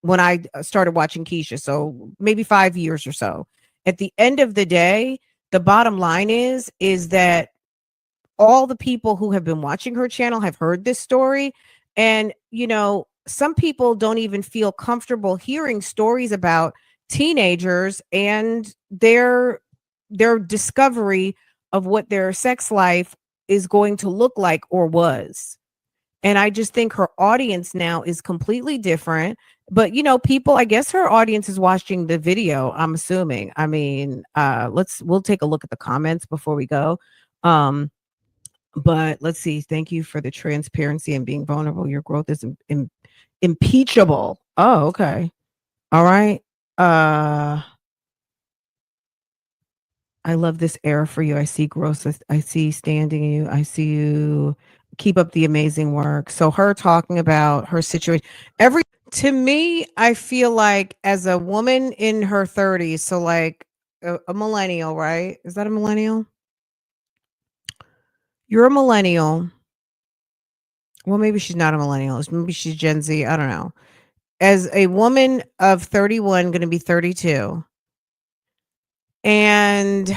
when I started watching Keesha. So maybe 5 years or so. At the end of the day, the bottom line is that all the people who have been watching her channel have heard this story. And, some people don't even feel comfortable hearing stories about teenagers and their discovery of what their sex life is going to look like or was. And I just think her audience now is completely different. But people, I guess her audience is watching the video, I'm assuming. I mean, we'll take a look at the comments before we go. But let's see. Thank you for the transparency and being vulnerable. Your growth is impeachable. Oh, okay. All right. I love this era for you. I see growth. I see standing in you. I see you. Keep up the amazing work. So her talking about her situation. To me, I feel like as a woman in her 30s, so like a millennial, right? Is that a millennial? You're a millennial. Well, maybe she's not a millennial. Maybe she's Gen Z. I don't know. As a woman of 31, going to be 32. And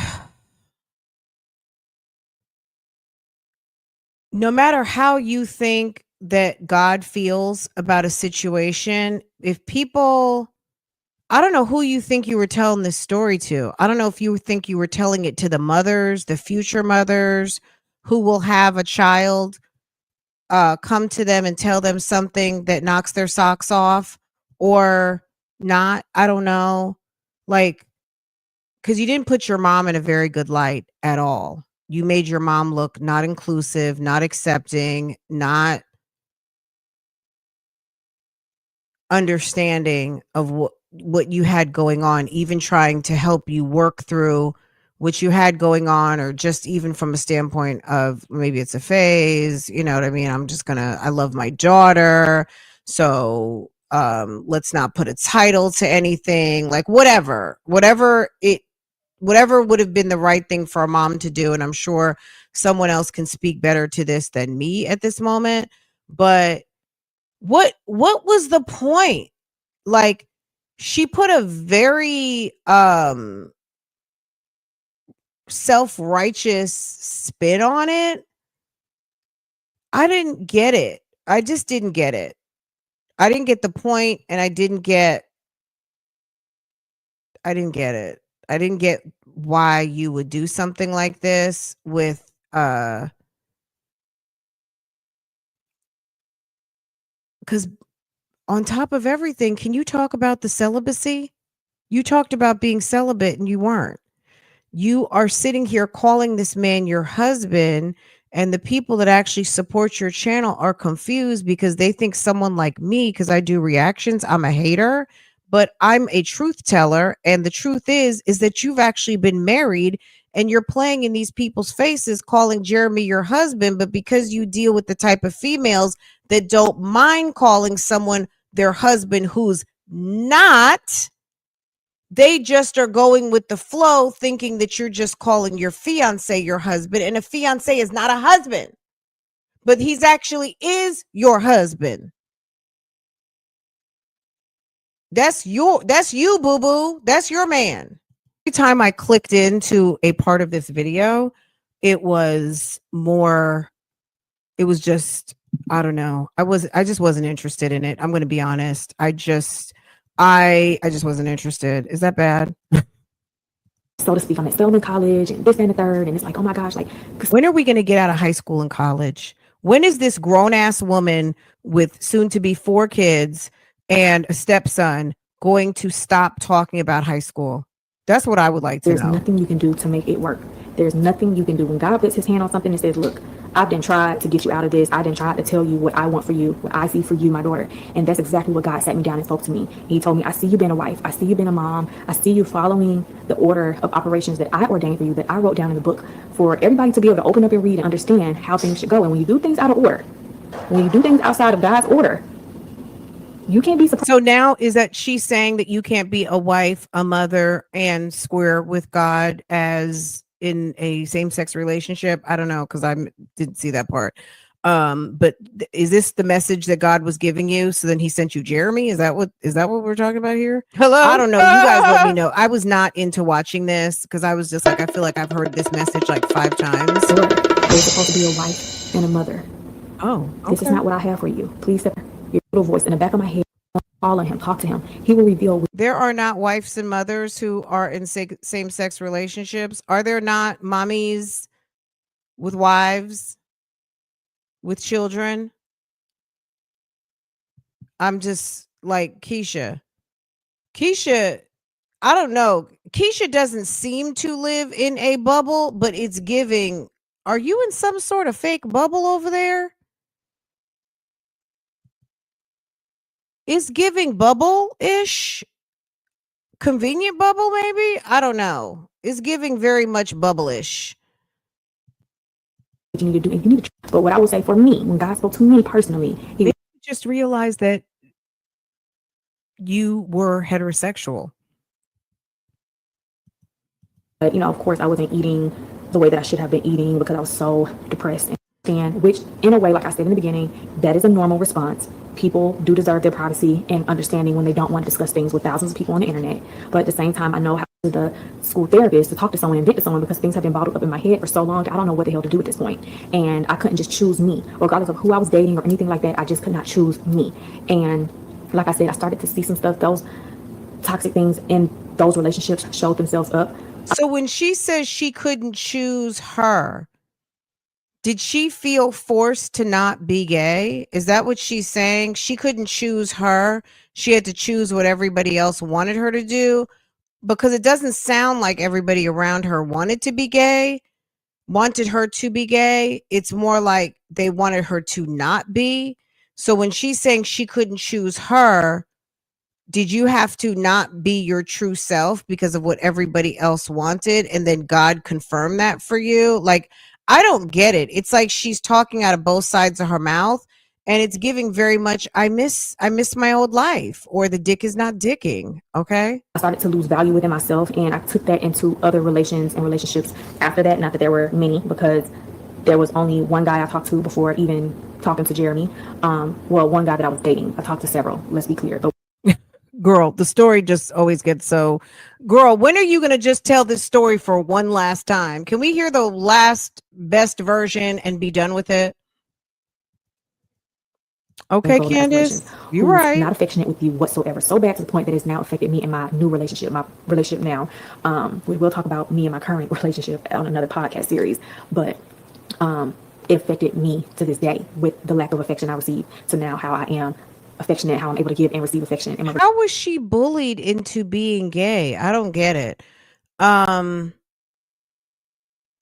no matter how you think that God feels about a situation, if people, I don't know who you think you were telling this story to. I don't know if you think you were telling it to the mothers, the future mothers who will have a child come to them and tell them something that knocks their socks off or not. I don't know. Like, because you didn't put your mom in a very good light at all. You made your mom look not inclusive, not accepting, not understanding of what you had going on, even trying to help you work through what you had going on, or just even from a standpoint of maybe it's a phase, you know what I mean? I love my daughter. So let's not put a title to anything, like whatever would have been the right thing for a mom to do. And I'm sure someone else can speak better to this than me at this moment. But what was the point? Like, she put a very self-righteous spin on it. I didn't get it. I just didn't get it. I didn't get the point, and I didn't get it. I didn't get why you would do something like this with because on top of everything, can you talk about the celibacy? You talked about being celibate and you weren't. You are sitting here calling this man your husband, and the people that actually support your channel are confused because they think someone like me, because I do reactions, I'm a hater, but I'm a truth teller. And the truth is that you've actually been married and you're playing in these people's faces, calling Jeremy your husband. But because you deal with the type of females that don't mind calling someone their husband who's not, they just are going with the flow, thinking that you're just calling your fiance your husband, and a fiance is not a husband, but he's actually is your husband. That's you, boo boo. That's your man. Every time I clicked into a part of this video, it was just, I don't know. I just wasn't interested in it. I'm going to be honest. I just wasn't interested. Is that bad? So to speak, I'm still in college and this and the third. And it's like, oh my gosh, like, when are we going to get out of high school and college? When is this grown ass woman with soon to be 4 kids and a stepson going to stop talking about high school? That's what I would like to know. There's nothing you can do to make it work. There's nothing you can do. When God puts his hand on something and says, look, I've been tried to get you out of this. I've been tried to tell you what I want for you, what I see for you, my daughter. And that's exactly what God sat me down and spoke to me. He told me, I see you being a wife. I see you being a mom. I see you following the order of operations that I ordained for you, that I wrote down in the book for everybody to be able to open up and read and understand how things should go. And when you do things out of order, when you do things outside of God's order, you can't be surprised. So now is that she's saying that you can't be a wife, a mother, and square with God as in a same-sex relationship? I don't know, because I didn't see that part. But is this the message that God was giving you? So then he sent you Jeremy? Is that what we're talking about here? Hello? I don't know. You guys let me know. I was not into watching this because I was just like, I feel like I've heard this message like 5 times. You're supposed to be a wife and a mother. Oh, okay. This is not what I have for you. Please, sir, your little voice in the back of my head. Call on him. Talk to him. He will reveal. There are not wives and mothers who are in same-sex relationships. Are there not mommies with wives, with children? I'm just like Keesha. Keesha, I don't know. Keesha doesn't seem to live in a bubble, but it's giving. Are you in some sort of fake bubble over there? It's giving bubble-ish. Convenient bubble, maybe? I don't know. It's giving very much bubble-ish. You need to do, and you need to. But what I would say for me, when God spoke to me personally, He just realized that you were heterosexual. But, of course, I wasn't eating the way that I should have been eating because I was so depressed. And which, in a way, like I said in the beginning, that is a normal response. People do deserve their privacy and understanding when they don't want to discuss things with thousands of people on the internet. But at the same time, I know how to the school therapist to talk to someone and vent to someone because things have been bottled up in my head for so long. I don't know what the hell to do at this point. And I couldn't just choose me, regardless of who I was dating or anything like that. I just could not choose me. And like I said, I started to see some stuff, those toxic things in those relationships showed themselves up. So when she says she couldn't choose her, did she feel forced to not be gay? Is that what she's saying? She couldn't choose her. She had to choose what everybody else wanted her to do? Because it doesn't sound like everybody around her wanted her to be gay. It's more like they wanted her to not be. So when she's saying she couldn't choose her, did you have to not be your true self because of what everybody else wanted, and then God confirmed that for you? Like, I don't get it. It's like she's talking out of both sides of her mouth, and it's giving very much I miss my old life, or the dick is not dicking. Okay. I started to lose value within myself, and I took that into other relations and relationships after that. Not that there were many, because there was only one guy I talked to before even talking to Jeremy. One guy that I was dating. I talked to several, let's be clear. Girl, the story just always gets so. Girl, when are you going to just tell this story for one last time? Can we hear the last best version and be done with it? Okay, Candace, you're right. Not affectionate with you whatsoever. So bad to the point that it's now affected me in my new relationship, my relationship now. We will talk about me and my current relationship on another podcast series, but it affected me to this day with the lack of affection I received to now how I am affectionate, how I'm able to give and receive affection. How was she bullied into being gay? I don't get it.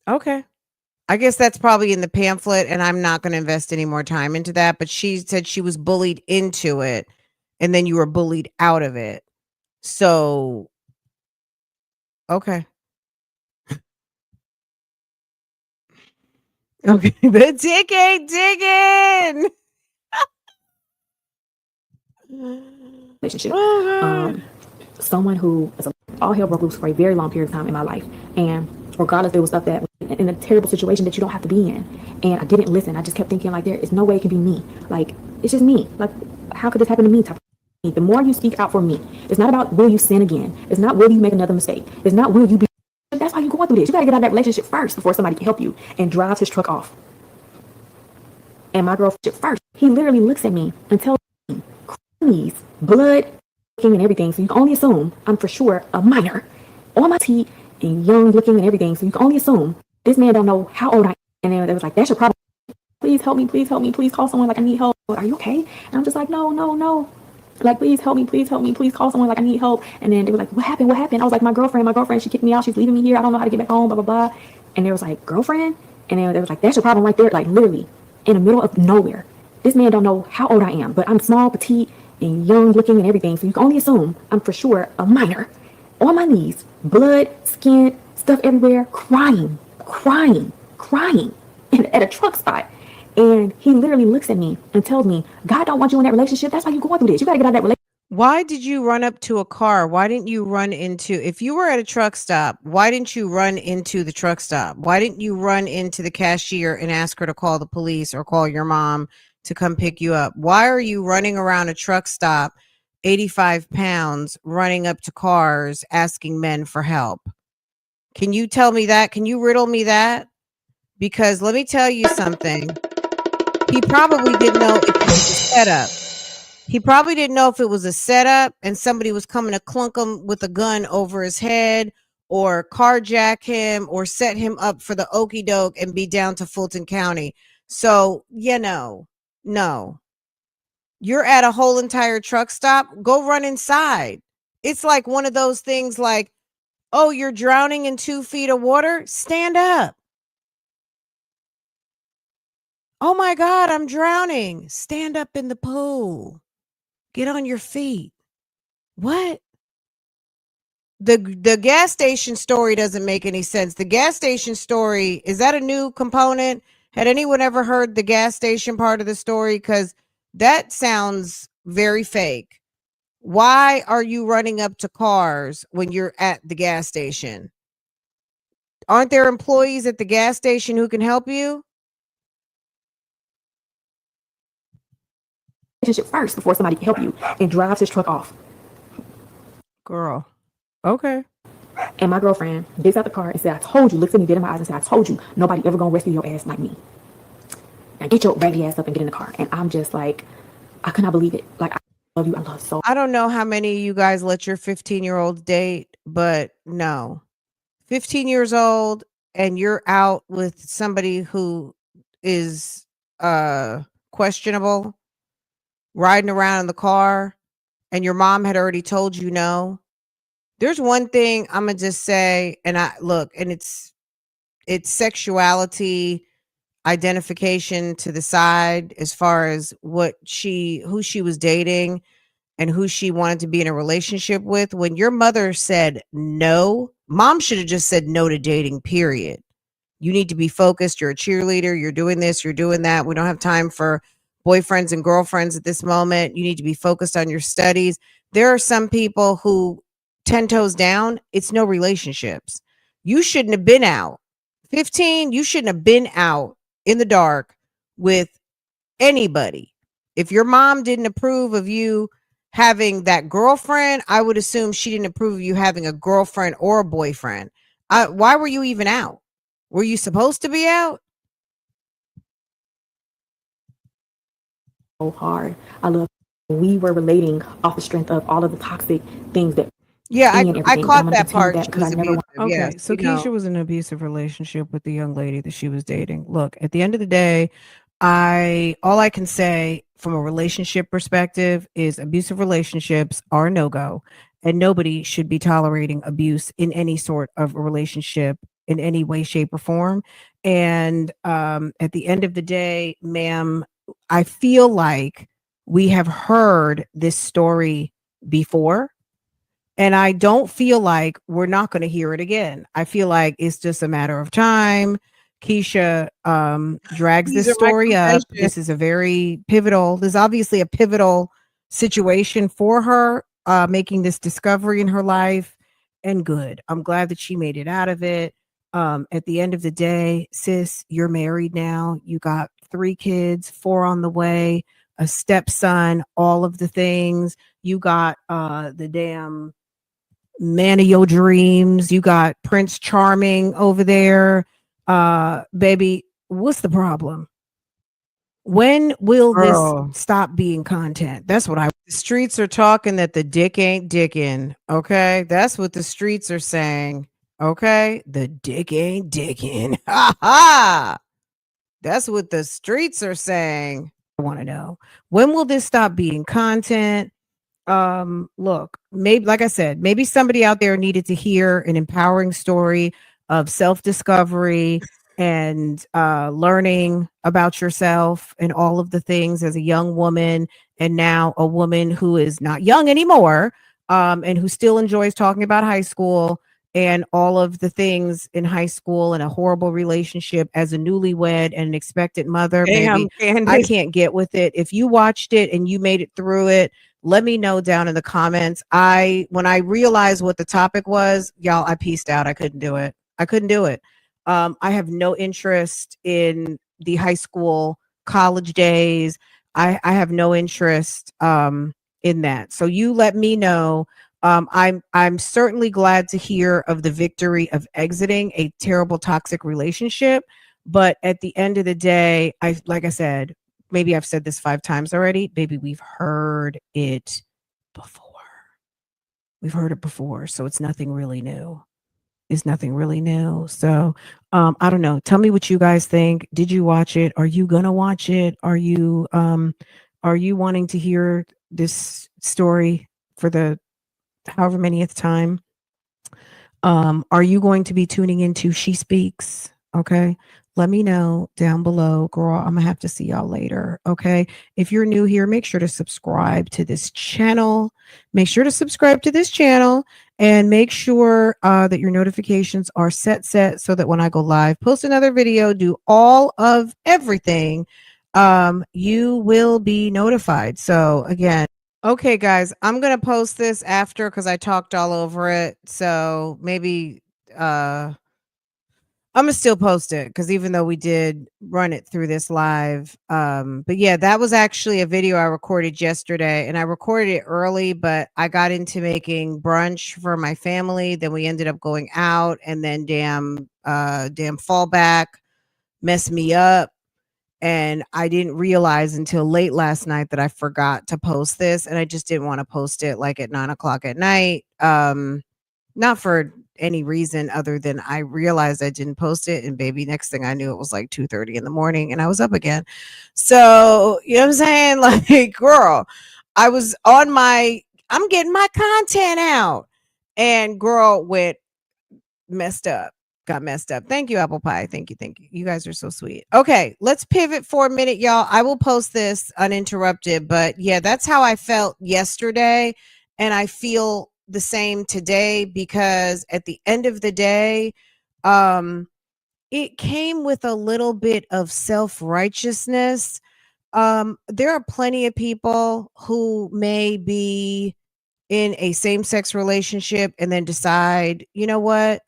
Okay. I guess that's probably in the pamphlet, and I'm not going to invest any more time into that. But she said she was bullied into it, and then you were bullied out of it. So, okay. Okay. The dick ain't digging. Relationship. Someone who is all hell broke loose for a very long period of time in my life. And regardless, there was stuff that in a terrible situation that you don't have to be in. And I didn't listen. I just kept thinking, like, there is no way it can be me. Like, it's just me. Like, how could this happen to me? The more you speak out for me, it's not about will you sin again. It's not will you make another mistake. It's not will you be. That's why you're going through this. You got to get out of that relationship first before somebody can help you, and drives his truck off. And my girlfriend first, he literally looks at me and tells me, "Please, blood and everything, so you can only assume I'm for sure a minor, on my teeth and young looking and everything, so you can only assume this man don't know how old I am." And then they was like, "That's your problem. Please help me, please help me, please call someone, like I need help. Are you okay?" And I'm just like, no, like, please help me, please call someone, like I need help. And then they were like, what happened? I was like, my girlfriend, she kicked me out, she's leaving me here, I don't know how to get back home, blah blah blah. And they was like, girlfriend? And then they was like, that's your problem right there, like literally in the middle of nowhere. This man don't know how old I am, but I'm small, petite, and young looking and everything, so you can only assume I'm for sure a minor, on my knees, blood, skin, stuff everywhere, crying at a truck spot. And he literally looks at me and tells me, God don't want you in that relationship. That's why you're going through this. You got to get out of that relationship. Why did you run up to a car? Why didn't you run into, if you were at a truck stop, why didn't you run into the truck stop? Why didn't you run into the cashier and ask her to call the police or call your mom to come pick you up? Why are you running around a truck stop, 85 pounds, running up to cars, asking men for help? Can you tell me that? Can you riddle me that? Because let me tell you something. He probably didn't know if it was a setup. He probably didn't know if it was a setup and somebody was coming to clunk him with a gun over his head or carjack him or set him up for the okie doke and be down to Fulton County. So, no. You're at a whole entire truck stop. Go run inside. It's like one of those things like, oh, you're drowning in 2 feet of water. Stand up. Oh my God, I'm drowning. Stand up in the pool. Get on your feet. What? The gas station story doesn't make any sense. The gas station story, is that a new component? Had anyone ever heard the gas station part of the story? Because that sounds very fake. Why are you running up to cars when you're at the gas station? Aren't there employees at the gas station who can help you? Relationship first before somebody can help you, and drives his truck off. Girl. Okay. And my girlfriend gets out the car and said, I told you, looks at me dead in my eyes and said, I told you, nobody ever gonna rescue your ass like me. Now get your raggedy ass up and get in the car. And I'm just like, I could not believe it. Like, I love you. I love so. I don't know how many of you guys let your 15-year-olds date, but no. 15 years old and you're out with somebody who is questionable, riding around in the car, and your mom had already told you no. There's one thing I'm gonna just say, and I look, and it's sexuality identification to the side as far as who she was dating and who she wanted to be in a relationship with. When your mother said no, mom should have just said no to dating, period. You need to be focused. You're a cheerleader. You're doing this. You're doing that. We don't have time for boyfriends and girlfriends at this moment. You need to be focused on your studies. There are some people who 10 toes down, it's no relationships. You shouldn't have been out. 15, you shouldn't have been out in the dark with anybody. If your mom didn't approve of you having that girlfriend, I would assume she didn't approve of you having a girlfriend or a boyfriend. Why were you even out? Were you supposed to be out? So hard. I love. We were relating off the strength of all of the toxic things that. Yeah, I caught that part. That because I never. Okay, yes, so Keesha was in an abusive relationship with the young lady that she was dating. Look, at the end of the day, all I can say from a relationship perspective is abusive relationships are no-go, and nobody should be tolerating abuse in any sort of a relationship in any way, shape, or form. And at the end of the day, ma'am, I feel like we have heard this story before. And I don't feel like we're not going to hear it again. I feel like it's just a matter of time. Keesha drags this story up. This is a very pivotal. There's obviously a pivotal situation for her, making this discovery in her life. And good. I'm glad that she made it out of it. At the end of the day, sis, you're married now. You got 3 kids, 4 on the way, a stepson, all of the things. You got the damn man of your dreams. You got Prince Charming over there. Baby, what's the problem? When will this stop being content? That's what the streets are talking that the dick ain't dicking. Okay. That's what the streets are saying. Okay. The dick ain't dicking. Ha ha. That's what the streets are saying. I want to know. When will this stop being content? Look, maybe, like I said, maybe somebody out there needed to hear an empowering story of self-discovery and learning about yourself and all of the things as a young woman, and now a woman who is not young anymore, and who still enjoys talking about high school and all of the things in high school and a horrible relationship as a newlywed and an expectant mother. Baby, I can't get with it. If you watched it and you made it through it, let me know down in the comments. When I realized what the topic was, y'all, I peaced out. I couldn't do it. I have no interest in the high school, college days. I have no interest in that. So you let me know. I'm certainly glad to hear of the victory of exiting a terrible toxic relationship. But at the end of the day, like I said, maybe I've said this 5 times already. Maybe we've heard it before. So it's nothing really new. So I don't know. Tell me what you guys think. Did you watch it? Are you gonna watch it? Are you are you wanting to hear this story for the however manyth time? Are you going to be tuning into She Speaks? Okay. Let me know down below, girl. I'm gonna have to see y'all later. Okay. If you're new here, make sure to subscribe to this channel. Make sure to subscribe to this channel and make sure that your notifications are set so that when I go live, post another video, do all of everything, you will be notified. So again, okay, guys, I'm gonna post this after because I talked all over it. So maybe I'm gonna still post it because even though we did run it through this live, but yeah, that was actually a video I recorded yesterday, and I recorded it early, but I got into making brunch for my family. Then we ended up going out, and then damn fallback messed me up. And I didn't realize until late last night that I forgot to post this, and I just didn't want to post it like at 9 o'clock at night. Not for any reason other than I realized I didn't post it, and baby, next thing I knew, it was like 2:30 in the morning, and I was up again. So you know what I'm saying? Like, girl, I was on I'm getting my content out, and girl went got messed up. Thank you, apple pie. Thank you. You guys are so sweet. Okay, let's pivot for a minute, y'all. I will post this uninterrupted, but yeah, that's how I felt yesterday, and I feel the same today because at the end of the day, it came with a little bit of self-righteousness. There are plenty of people who may be in a same-sex relationship and then decide, you know what?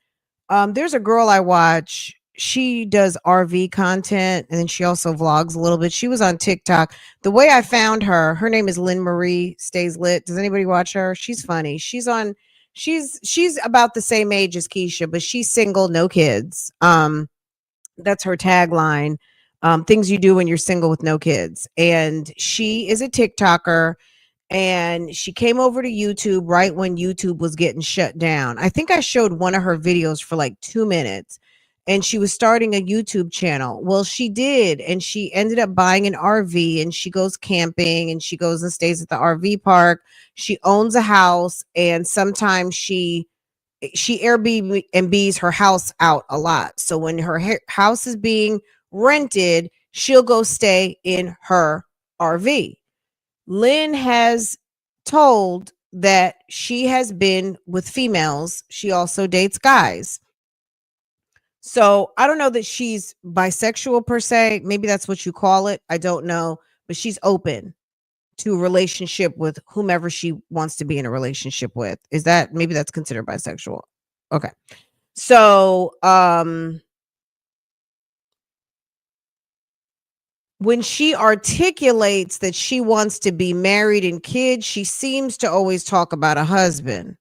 There's a girl I watch. She does RV content and then she also vlogs a little bit. She was on TikTok. The way I found her name is Lynn Marie Stays Lit. Does anybody watch her? She's funny. She's about the same age as Keesha, but she's single, no kids. That's her tagline. Things you do when you're single with no kids. And she is a TikToker. And she came over to YouTube right when YouTube was getting shut down. I think I showed one of her videos for like 2 minutes, and she was starting a YouTube channel. Well, she did, and she ended up buying an RV, and she goes camping, and she goes and stays at the RV park. She owns a house, and sometimes she Airbnbs her house out a lot. So when her house is being rented, she'll go stay in her RV. Lynn has told that she has been with females. She also dates guys. So I don't know that she's bisexual per se. Maybe that's what you call it. I don't know. But she's open to a relationship with whomever she wants to be in a relationship with. Maybe that's considered bisexual? Okay. So when she articulates that she wants to be married and kids, she seems to always talk about a husband.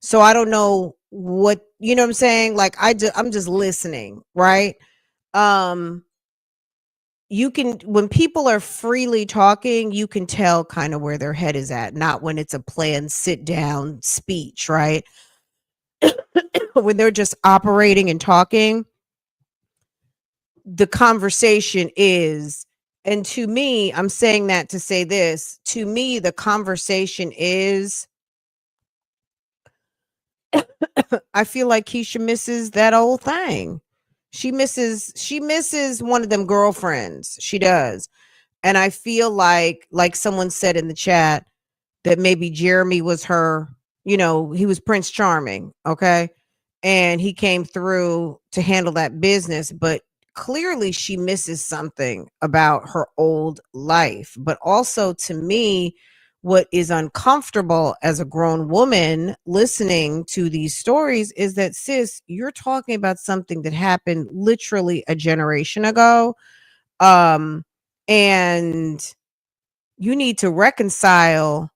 So I don't know what, you know what I'm saying? Like I'm just listening, right? You can, when people are freely talking, you can tell kind of where their head is at, not when it's a planned sit down speech, right? When they're just operating and talking, the conversation is, and to me, I'm saying that to say this, to me, the conversation is, I feel like Keesha misses that old thing. She misses one of them girlfriends. She does. And I feel like someone said in the chat that maybe Jeremy was her, he was Prince Charming. Okay. And he came through to handle that business, but clearly she misses something about her old life. But also, to me, what is uncomfortable as a grown woman listening to these stories is that, sis, you're talking about something that happened literally a generation ago. And you need to reconcile.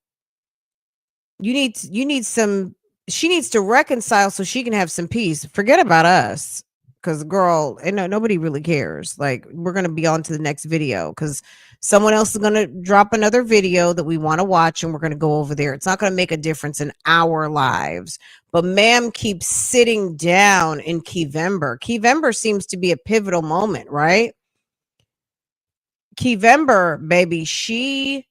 You need some, she needs to reconcile so she can have some peace. Forget about us. Because, girl, and nobody really cares. Like, we're going to be on to the next video because someone else is going to drop another video that we want to watch, and we're going to go over there. It's not going to make a difference in our lives. But ma'am keeps sitting down in Keevember. Keevember seems to be a pivotal moment, right? LIEVEMBER, baby, she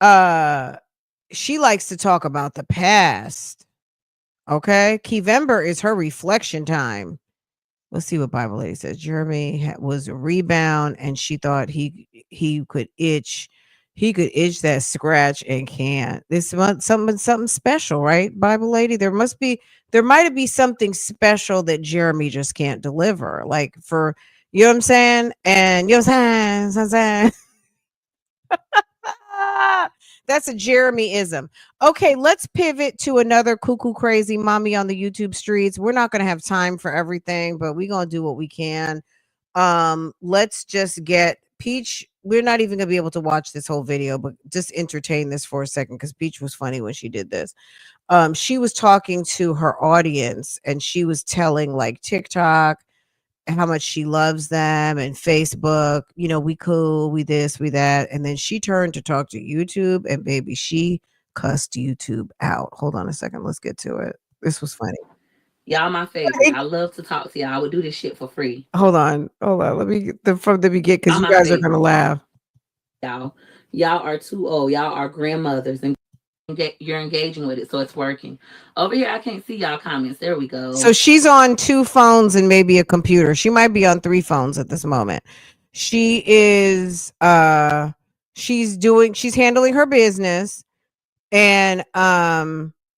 likes to talk about the past. Okay, KeyVember is her reflection time. Let's see what Bible Lady says. Jeremy was a rebound, and she thought he could itch. He could itch that scratch and can't. This month, something special, right, Bible Lady? There might be something special that Jeremy just can't deliver. Like for you know what I'm saying, and you know what I'm saying. That's a Jeremy-ism. Okay, let's pivot to another cuckoo crazy mommy on the YouTube streets. We're not going to have time for everything, but we're going to do what we can. Let's just get Peach. We're not even going to be able to watch this whole video, but just entertain this for a second because Peach was funny when she did this. She was talking to her audience and she was telling like TikTok how much she loves them and Facebook, you know, we cool, we this, we that. And then she turned to talk to YouTube and baby, she cussed YouTube out. Hold on a second. Let's get to it. This was funny. Y'all my favorite. I love to talk to y'all. I would do this shit for free. Hold on. Let me get from the beginning because you guys are going to laugh. Y'all are too old. Y'all are grandmothers and you're engaging with it, so it's working. Over here, I can't see y'all comments. There we go. So she's on 2 phones and maybe a computer. She might be on 3 phones at this moment. She is she's handling her business and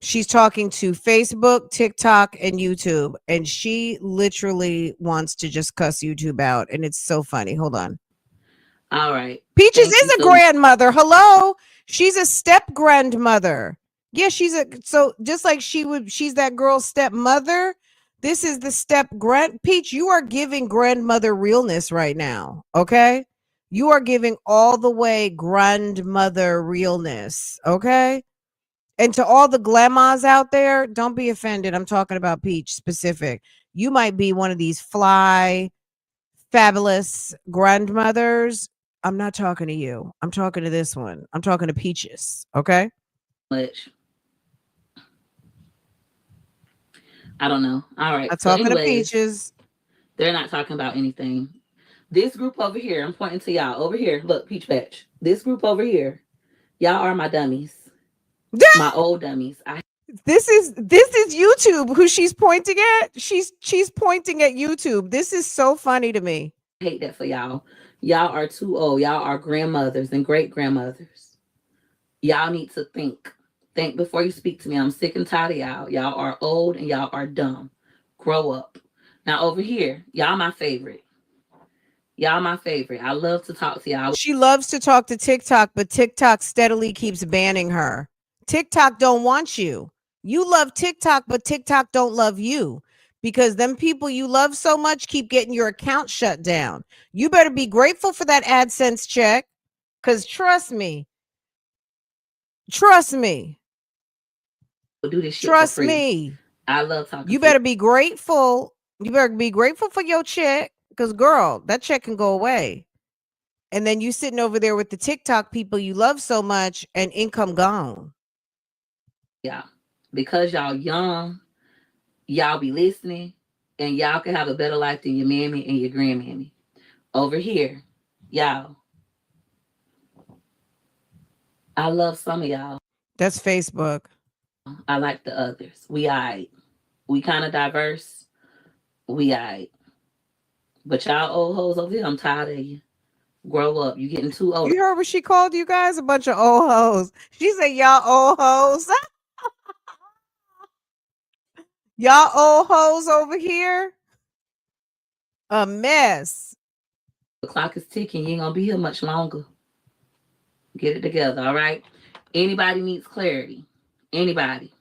she's talking to Facebook, TikTok, and YouTube, and she literally wants to just cuss YouTube out, and it's so funny. Hold on. All right. Peaches is a grandmother. Hello. She's a step grandmother. Yeah, she's just like she's that girl's stepmother. This is the step grand. Peach, you are giving grandmother realness right now. Okay. You are giving all the way grandmother realness. Okay. And to all the glamas out there, don't be offended. I'm talking about Peach specific. You might be one of these fly, fabulous grandmothers. I'm not talking to you. I'm talking to this one. I'm talking to Peaches. Okay. Much. I don't know. All right. I'm talking to Peaches. They're not talking about anything. This group over here, I'm pointing to y'all. Over here, look, Peach Patch. This group over here, y'all are my dummies. My old dummies. This is YouTube who she's pointing at. She's pointing at YouTube. This is so funny to me. I hate that for y'all. Y'all are too old. Y'all are grandmothers and great grandmothers. Y'all need to think. Think before you speak to me. I'm sick and tired of y'all. Y'all are old and y'all are dumb. Grow up. Now over here, y'all my favorite. Y'all my favorite. I love to talk to y'all. She loves to talk to TikTok, but TikTok steadily keeps banning her. TikTok don't want you. You love TikTok, but TikTok don't love you. Because them people you love so much keep getting your account shut down. You better be grateful for that AdSense check. Because trust me. We'll do this shit trust for free. me. I love talking. You better be grateful. You better be grateful for your check. Because girl, that check can go away. And then you sitting over there with the TikTok people you love so much and income gone. Yeah. Because y'all young. Y'all be listening and y'all can have a better life than your mammy and your grandmammy. Over here, y'all. I love some of y'all. That's Facebook. I like the others. We aight. We kind of diverse. We aight. But y'all old hoes over here, I'm tired of you. Grow up. You getting too old. You heard what she called you guys? A bunch of old hoes. She said, y'all old hoes. Y'all old hoes over here. A mess. The clock is ticking. You ain't gonna be here much longer. Get it together, all right? Anybody needs clarity? Anybody?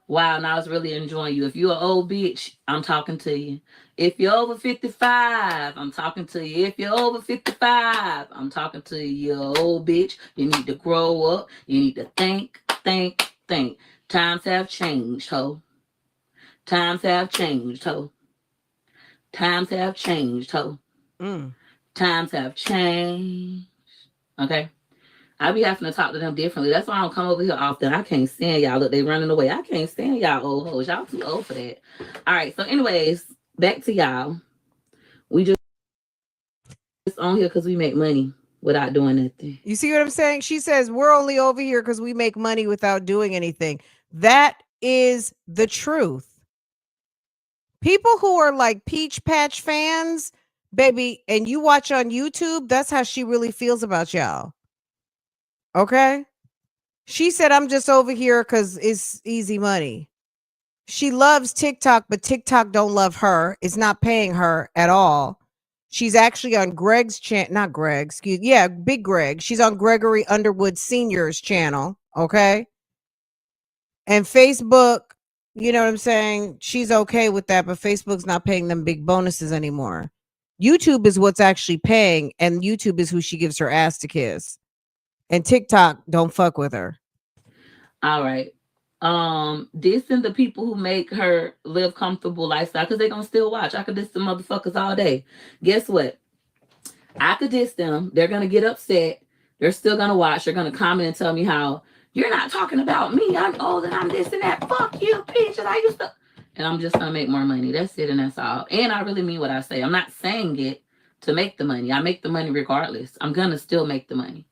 Wow, now I was really enjoying you. If you're an old bitch, I'm talking to you. If you're over 55, I'm talking to you. If you're over 55, I'm talking to you. You're an old bitch. You need to grow up. You need to think. Times have changed, ho. Times have changed, ho. Times have changed, ho. Times have changed. Okay? I be having to talk to them differently. That's why I don't come over here often. I can't stand y'all. Look, they running away. I can't stand y'all old hoes. Y'all too old for that. All right. So anyways, back to y'all. We just on here because we make money without doing nothing. You see what I'm saying? She says we're only over here because we make money without doing anything. That is the truth. People who are like Peach Patch fans, baby, and you watch on YouTube, that's how she really feels about y'all. Okay? She said, I'm just over here because it's easy money. She loves TikTok, but TikTok don't love her. It's not paying her at all. She's actually on Greg's channel, not Greg, Big Greg. She's on Gregory Underwood Sr.'s channel, okay? And Facebook, you know what I'm saying? She's okay with that, but Facebook's not paying them big bonuses anymore. YouTube is what's actually paying, and YouTube is who she gives her ass to kiss. And TikTok don't fuck with her. All right. Dissing the people who make her live comfortable lifestyle because they're gonna still watch. I could diss the motherfuckers all day. Guess what? I could diss them. They're gonna get upset. They're still gonna watch. They're gonna comment and tell me how you're not talking about me. I'm old and I'm this and that. Fuck you, bitch. And I used to, and I'm just gonna make more money. That's it, and that's all. And I really mean what I say. I'm not saying it to make the money. I make the money regardless. I'm gonna still make the money.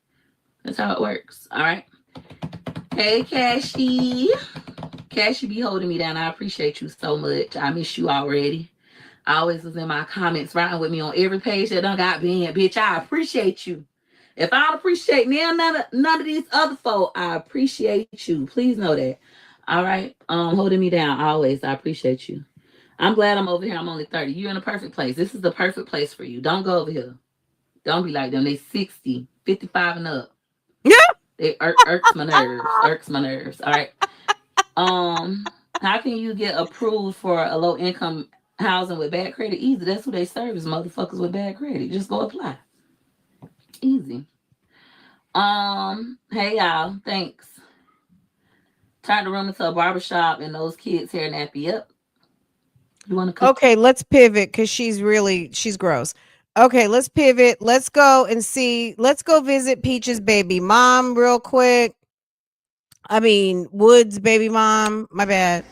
That's how it works. All right. Hey, Cashy. Cashy be holding me down. I appreciate you so much. I miss you already. I always was in my comments riding with me on every page that done got banned. Bitch, I appreciate you. If I don't appreciate none of these other folk, I appreciate you. Please know that. All right. Holding me down always. I appreciate you. I'm glad I'm over here. I'm only 30. You're in a perfect place. This is the perfect place for you. Don't go over here. Don't be like them. They 60, 55 and up. Yeah. It irks my nerves. Irks my nerves. All right. How can you get approved for a low income housing with bad credit? Easy. That's who they serve, is motherfuckers with bad credit. Just go apply. Easy. Hey y'all. Thanks. Turn the room into a barbershop and those kids' hair nappy up. You want to cook? Okay, let's pivot because she's gross. Okay, let's pivot. Let's go and see. Let's go visit Peach's baby mom real quick. I mean, Wood's baby mom. My bad.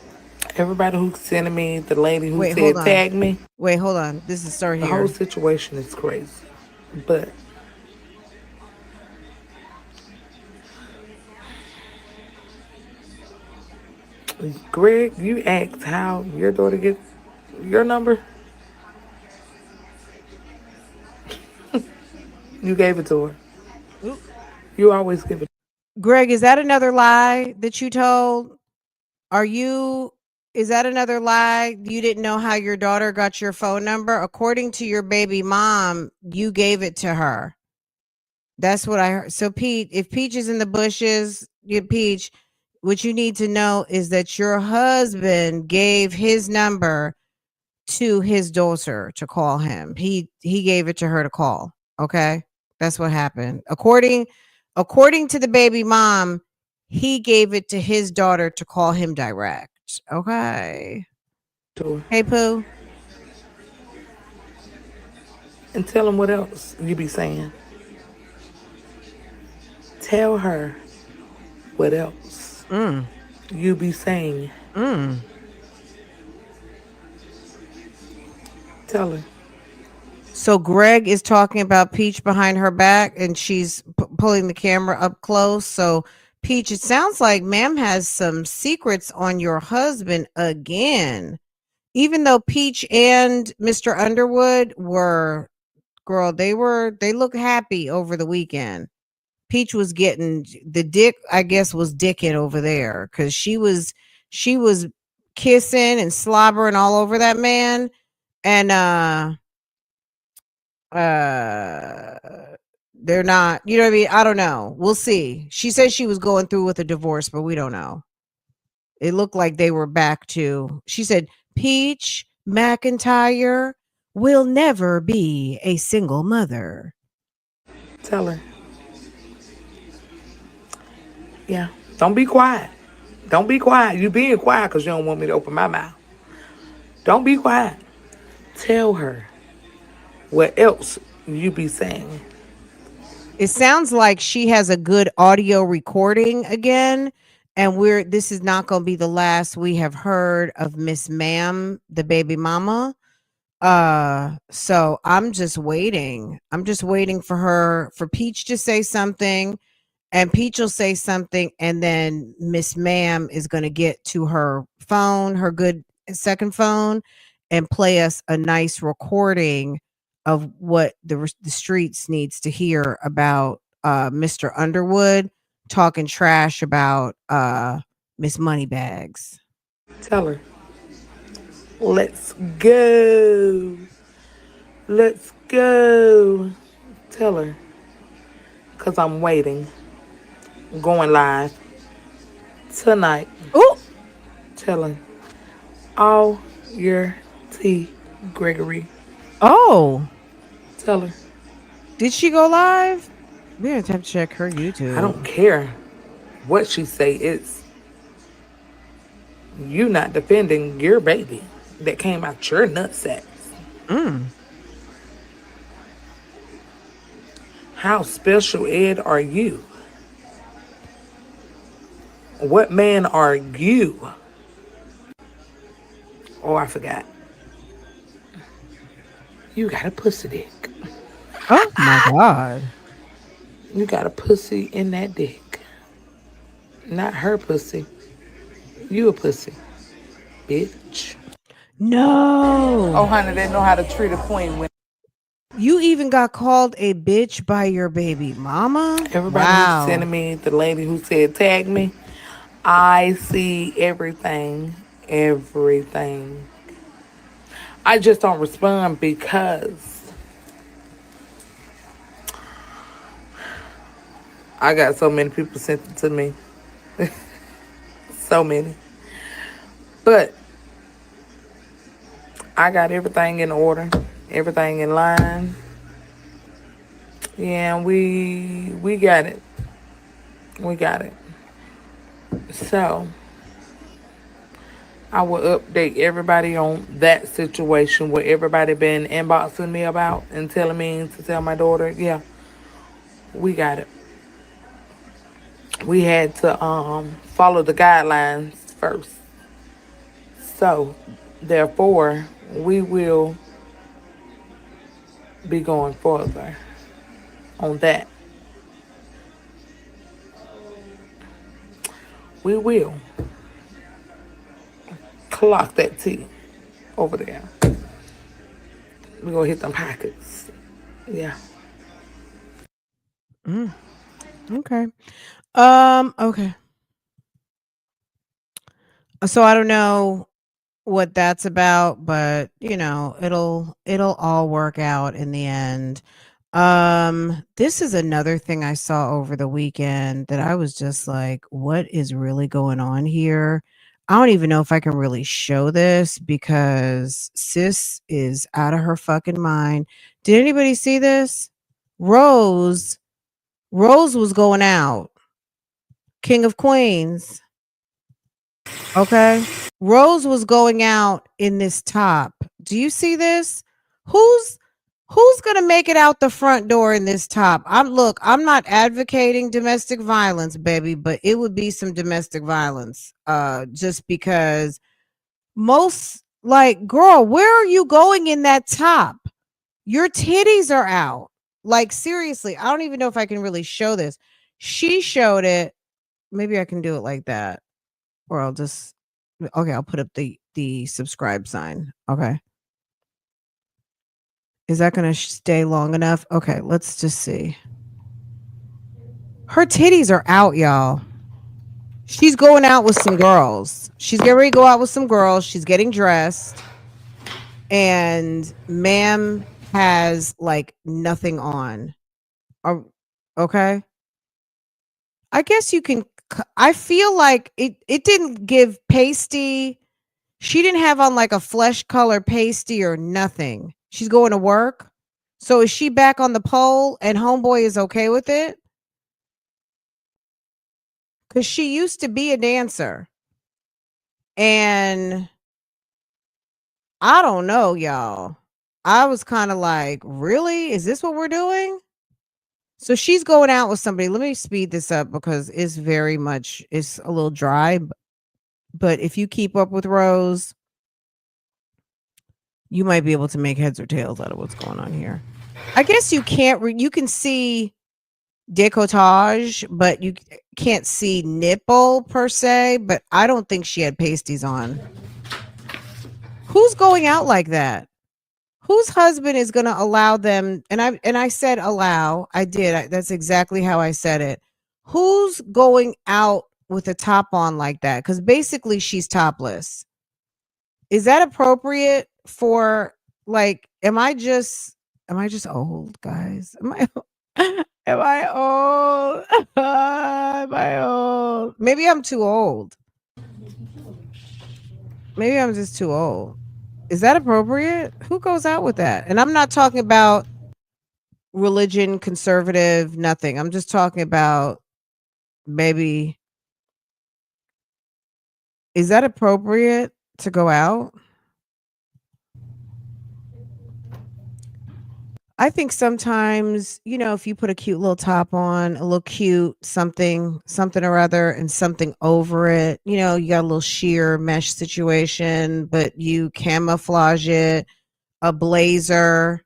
Everybody who's sending me, the lady who Wait, said hold on. tag me. Wait, hold on. This is start The here. whole situation is crazy. But Greg, you asked how your daughter get your number. You gave it to her. You always give it. Greg, is that another lie that you told? Is that another lie? You didn't know how your daughter got your phone number? According to your baby mom, you gave it to her. That's what I heard. So Pete, if Peach is in the bushes, Peach, what you need to know is that your husband gave his number to his daughter to call him. He gave it to her to call. Okay? That's what happened. According to the baby mom, he gave it to his daughter to call him direct. Okay. Hey, Pooh. And tell him what else you be saying. Tell her what else you be saying. Tell her. So Greg is talking about Peach behind her back, and she's pulling the camera up close. So Peach, it sounds like ma'am has some secrets on your husband again. Even though Peach and Mr. Underwood were, girl, they look happy over the weekend. Peach was getting the dick, I guess, was dicking over there because she was kissing and slobbering all over that man. And they're not, you know what I mean? I don't know. We'll see. She said she was going through with a divorce, but we don't know. It looked like they were back to, she said, Peach McIntyre will never be a single mother. Tell her. Yeah. Don't be quiet. Don't be quiet. You being quiet because you don't want me to open my mouth. Don't be quiet. Tell her what else you be saying. It sounds like she has a good audio recording again. And this is not going to be the last we have heard of Miss Ma'am, the baby mama. So I'm just waiting. I'm just waiting for Peach to say something, and Peach will say something, and then Miss Ma'am is going to get to her phone, her good second phone, and play us a nice recording of what the streets needs to hear about Mr. Underwood talking trash about Miss Moneybags. Tell her. Let's go. Let's go. Tell her. Because I'm waiting. Going live tonight. Oh, Tell her. All your tea, Gregory. oh, Tell her. did she go live? We have to check her YouTube. I don't care what she say. It's you not defending your baby that came out your nutsack. How special ed are you? What man are you? Oh, I forgot. You got a pussy dick. Oh my God. You got a pussy in that dick. Not her pussy. You a pussy. Bitch. No. Oh, honey, they know how to treat a queen. When You even got called a bitch by your baby mama? everybody Wow. who's sending me, the lady who said tag me, I see everything. Everything. I just don't respond because I got so many people sent it to me. So many. But I got everything in order. Everything in line. Yeah, we got it. We got it. So I will update everybody on that situation, what everybody been inboxing me about and telling me to tell my daughter. Yeah, we got it. We had to follow the guidelines first. So therefore, we will be going further on that. We will clock that T over there. We're gonna hit them pockets. Yeah. Okay. Okay. So I don't know what that's about, but you know, it'll all work out in the end. This is another thing I saw over the weekend that I was just like, what is really going on here? I don't even know if I can really show this because sis is out of her fucking mind. Did anybody see this? Rose was going out. King of Queens. Okay. Rose was going out in this top. Do you see this? Who's gonna make it out the front door in this top? I'm not advocating domestic violence, baby, but it would be some domestic violence. Just because most like, girl, where are you going in that top? Your titties are out. Like, seriously, I don't even know if I can really show this. She showed it. Maybe I can do it like that. Or I'll just okay, I'll put up the subscribe sign. Okay. Is that going to stay long enough? Okay, let's just see. Her titties are out, y'all. She's going out with some girls. She's getting ready to go out with some girls. She's getting dressed. And ma'am has like nothing on. Okay. I guess you can. I feel like it didn't give pasty. She didn't have on like a flesh color pasty or nothing. She's going to work. So is she back on the pole and homeboy is okay with it? Because she used to be a dancer. And I don't know, y'all. I was kind of like, really? Is this what we're doing? So she's going out with somebody. Let me speed this up because it's a little dry. But if you keep up with Rose, you might be able to make heads or tails out of what's going on here. I guess you can't. You can see décolletage, but you can't see nipple per se. But I don't think she had pasties on. Who's going out like that? Whose husband is going to allow them? And I said allow. I did. That's exactly how I said it. Who's going out with a top on like that? Because basically she's topless. Is that appropriate for, like, am I just old, guys? Am I old? Am I old? Maybe I'm too old. Maybe I'm just too old. Is that appropriate? Who goes out with that? And I'm not talking about religion, conservative, nothing. I'm just talking about maybe. Is that appropriate to go out? I think sometimes, if you put a cute little top on, a little cute something or other, and something over it, you got a little sheer mesh situation, but you camouflage it, a blazer,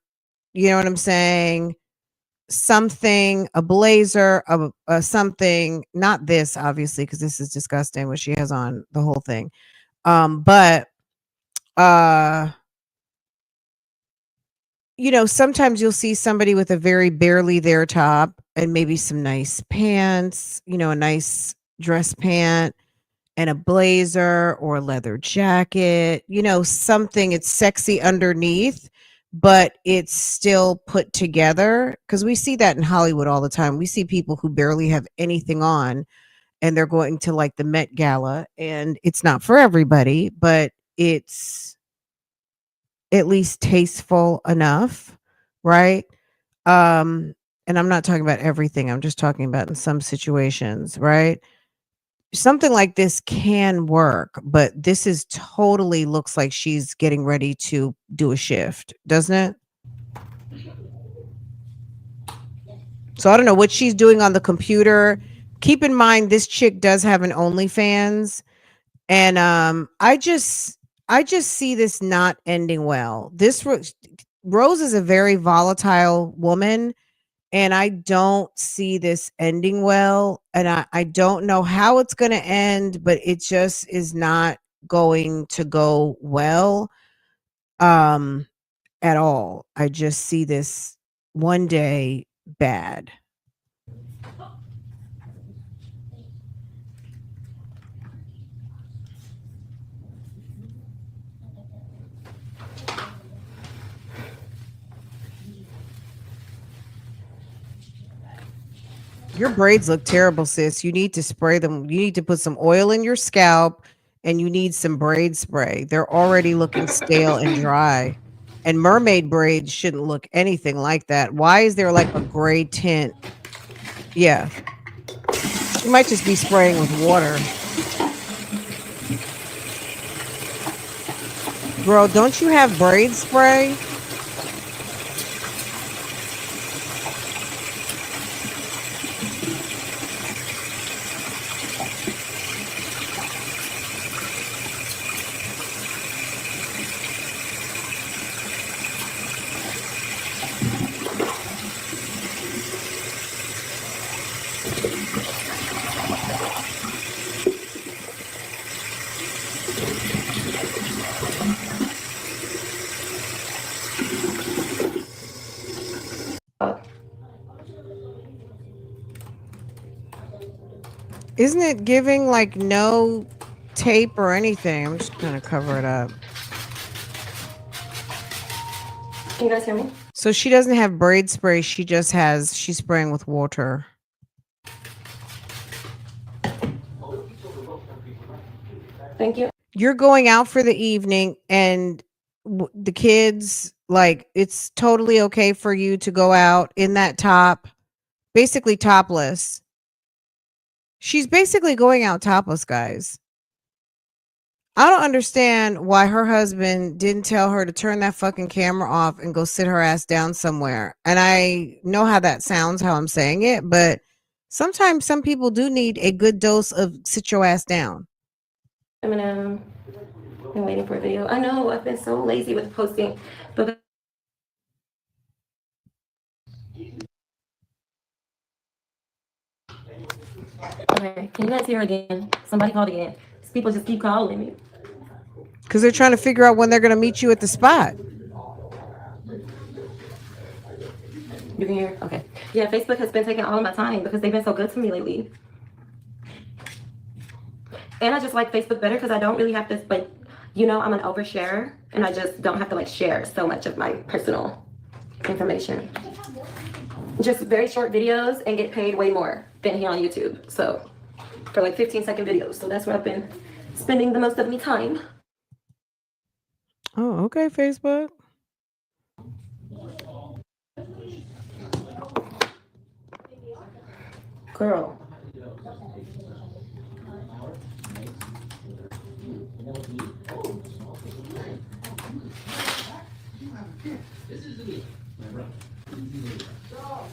you know what I'm saying? Something, a blazer, a something, not this, obviously, because this is disgusting what she has on, the whole thing. But sometimes you'll see somebody with a very barely there top and maybe some nice pants, a nice dress pant and a blazer or a leather jacket, something, it's sexy underneath, but it's still put together. Because we see that in Hollywood all the time. We see people who barely have anything on and they're going to like the Met Gala, and it's not for everybody, but it's at least tasteful enough, right? And I'm not talking about everything. I'm just talking about in some situations, right? Something like this can work, but this is totally looks like she's getting ready to do a shift, doesn't it? So I don't know what she's doing on the computer. Keep in mind, this chick does have an OnlyFans, and I just see this not ending well. This Rose is a very volatile woman, and I don't see this ending well. And I don't know how it's going to end, but it just is not going to go well at all. I just see this one day bad. Your braids look terrible, sis. You need to spray them. You need to put some oil in your scalp, and you need some braid spray. They're already looking stale and dry. And mermaid braids shouldn't look anything like that. Why is there like a gray tint? Yeah. She might just be spraying with water. Girl, don't you have braid spray? Isn't it giving like no tape or anything? I'm just gonna cover it up. Can you guys hear me? So she doesn't have braid spray. She's spraying with water. Thank you. You're going out for the evening, and the kids, like, it's totally okay for you to go out in that top, basically topless. She's basically going out topless, guys. I don't understand why her husband didn't tell her to turn that fucking camera off and go sit her ass down somewhere. And I know how that sounds, how I'm saying it, but sometimes some people do need a good dose of sit your ass down. I'm gonna I'm waiting for a video. I know, I've been so lazy with posting, but okay, can you guys hear again? Somebody called again. These people just keep calling me. Because they're trying to figure out when they're going to meet you at the spot. You can hear? Okay. Yeah, Facebook has been taking all of my time because they've been so good to me lately. And I just like Facebook better because I don't really have to, like, you know, I'm an oversharer and I just don't have to like share so much of my personal information. Just very short videos and get paid way more than here on YouTube. So for like 15-second videos. So that's where I've been spending the most of my time. Oh, okay, Facebook. Girl.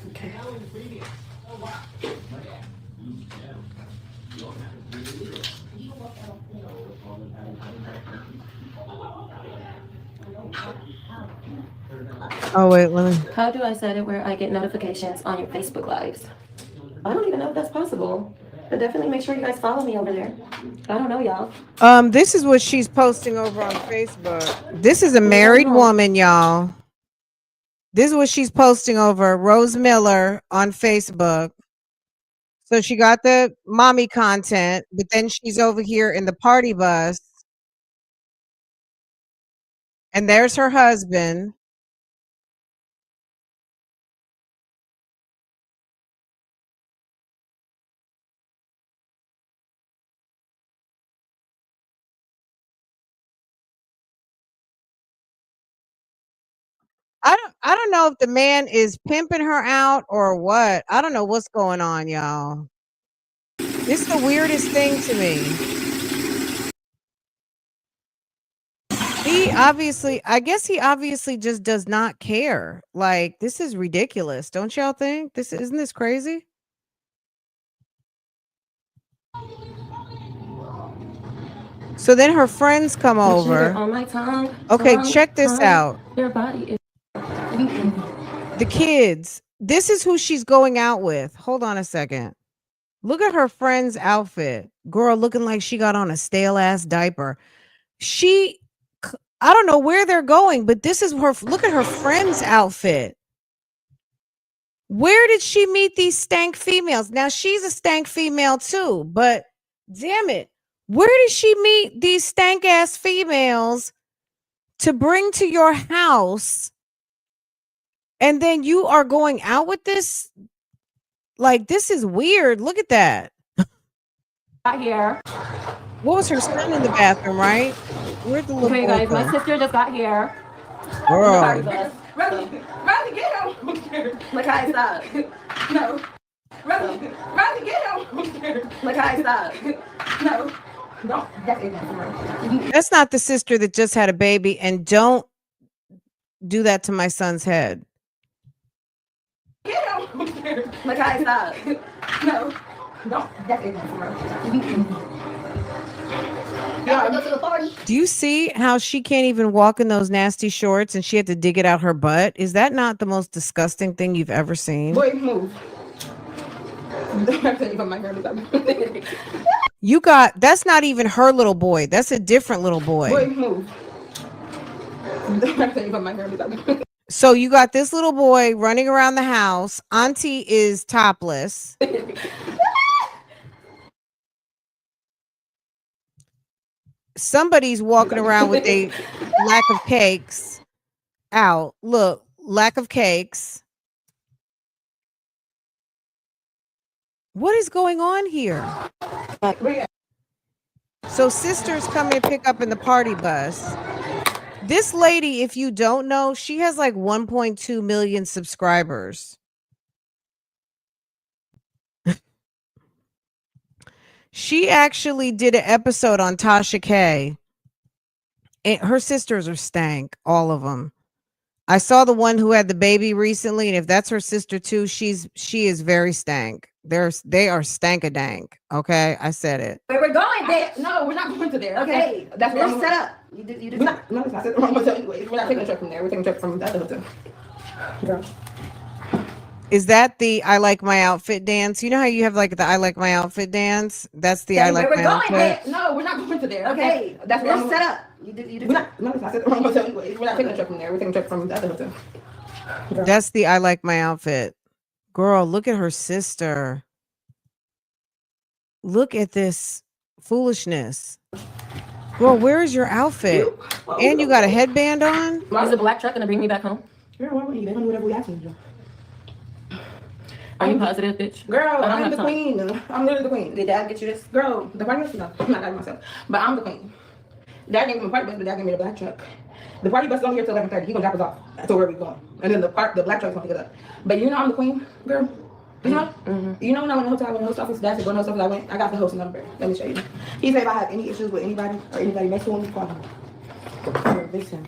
Okay. Oh, wait, let me. How do I set it where I get notifications on your Facebook lives? I don't even know if that's possible. But definitely make sure you guys follow me over there. I don't know, y'all. This is what she's posting over on Facebook. This is a married woman, y'all. This is what she's posting over Rose Miller on Facebook. So she got the mommy content, but then she's over here in the party bus. And there's her husband. I don't know if the man is pimping her out or what. I don't know what's going on, y'all. This is the weirdest thing to me. I guess he obviously just does not care. Like, this is ridiculous. Don't y'all think? Isn't this crazy? So then her friends come over. On my tongue. Okay, check this out. Your body is. The kids. This is who she's going out with. Hold on a second. Look at her friend's outfit. Girl looking like she got on a stale ass diaper. I don't know where they're going, but this is her. Look at her friend's outfit. Where did she meet these stank females? Now she's a stank female too, but damn it. Where did she meet these stank ass females to bring to your house? And then you are going out with this? Like, this is weird. Look at that. Out here. What was her son in the bathroom, right? Where'd the little Okay, boy guys, go? my sister just got here. Girl. Rather get him. Makai, stop. No. Rather get him. Makai, stop. No. No, That's not the sister that just had a baby, and don't do that to my son's head. Get him. Makai, stop. No. No, definitely not. Go to the party. Do you see how she can't even walk in those nasty shorts and she had to dig it out her butt? Is that not the most disgusting thing you've ever seen? Boy, move. That's not even her little boy. That's a different little boy. Boy, move. So you got this little boy running around the house. Auntie is topless. Somebody's walking around with a lack of cakes out. Look, lack of cakes. What is going on here? So sisters come and pick up in the party bus. This lady, if you don't know, she has like 1.2 million subscribers. She actually did an episode on Tasha K. And her sisters are stank, all of them. I saw the one who had the baby recently, and if that's her sister too, she is very stank. They are stank-a-dank. Okay, I said it. Where we're going, bitch. No, we're not going to there. Okay, that's where I'm set up. You did. We're not, no, it's not. I said the wrong hotel anyway. We're not taking a trip from there. We're taking a trip from the other hotel. Girl. Is that the I like my outfit dance? You know how you have like the I like my outfit dance? That's the I Okay, like where my we're going, outfit. bitch. No, we're not going to there. Okay, That's where we're I'm set up. You did. We're not, no, it's not. I said the wrong hotel anyway. We're not taking a trip from there. We're taking a trip from the other hotel. Girl. That's the I like my outfit. Girl, look at her sister. Look at this foolishness. Girl, where is your outfit? And you got a headband on? Is the black truck gonna bring me back home? Girl, why wouldn't you? They're gonna do whatever we ask them to do. Are you positive, bitch? Girl, I don't I'm have the time. queen. I'm literally the queen. Did Dad get you this? Girl, the party bus, no, I'm not that myself. But I'm the queen. Dad gave me a party bus, but Dad gave me the black truck. The party bus is only here till 11:30. He gonna drop us off to where we going. And then the black truck's gonna pick us up. But you know I'm the queen, girl. You know? You know when I went to the hotel, I went to the host office, Dad said go to the host office, I got the host number. Let me show you. He said if I have any issues with anybody or anybody next to him, call him. Listen.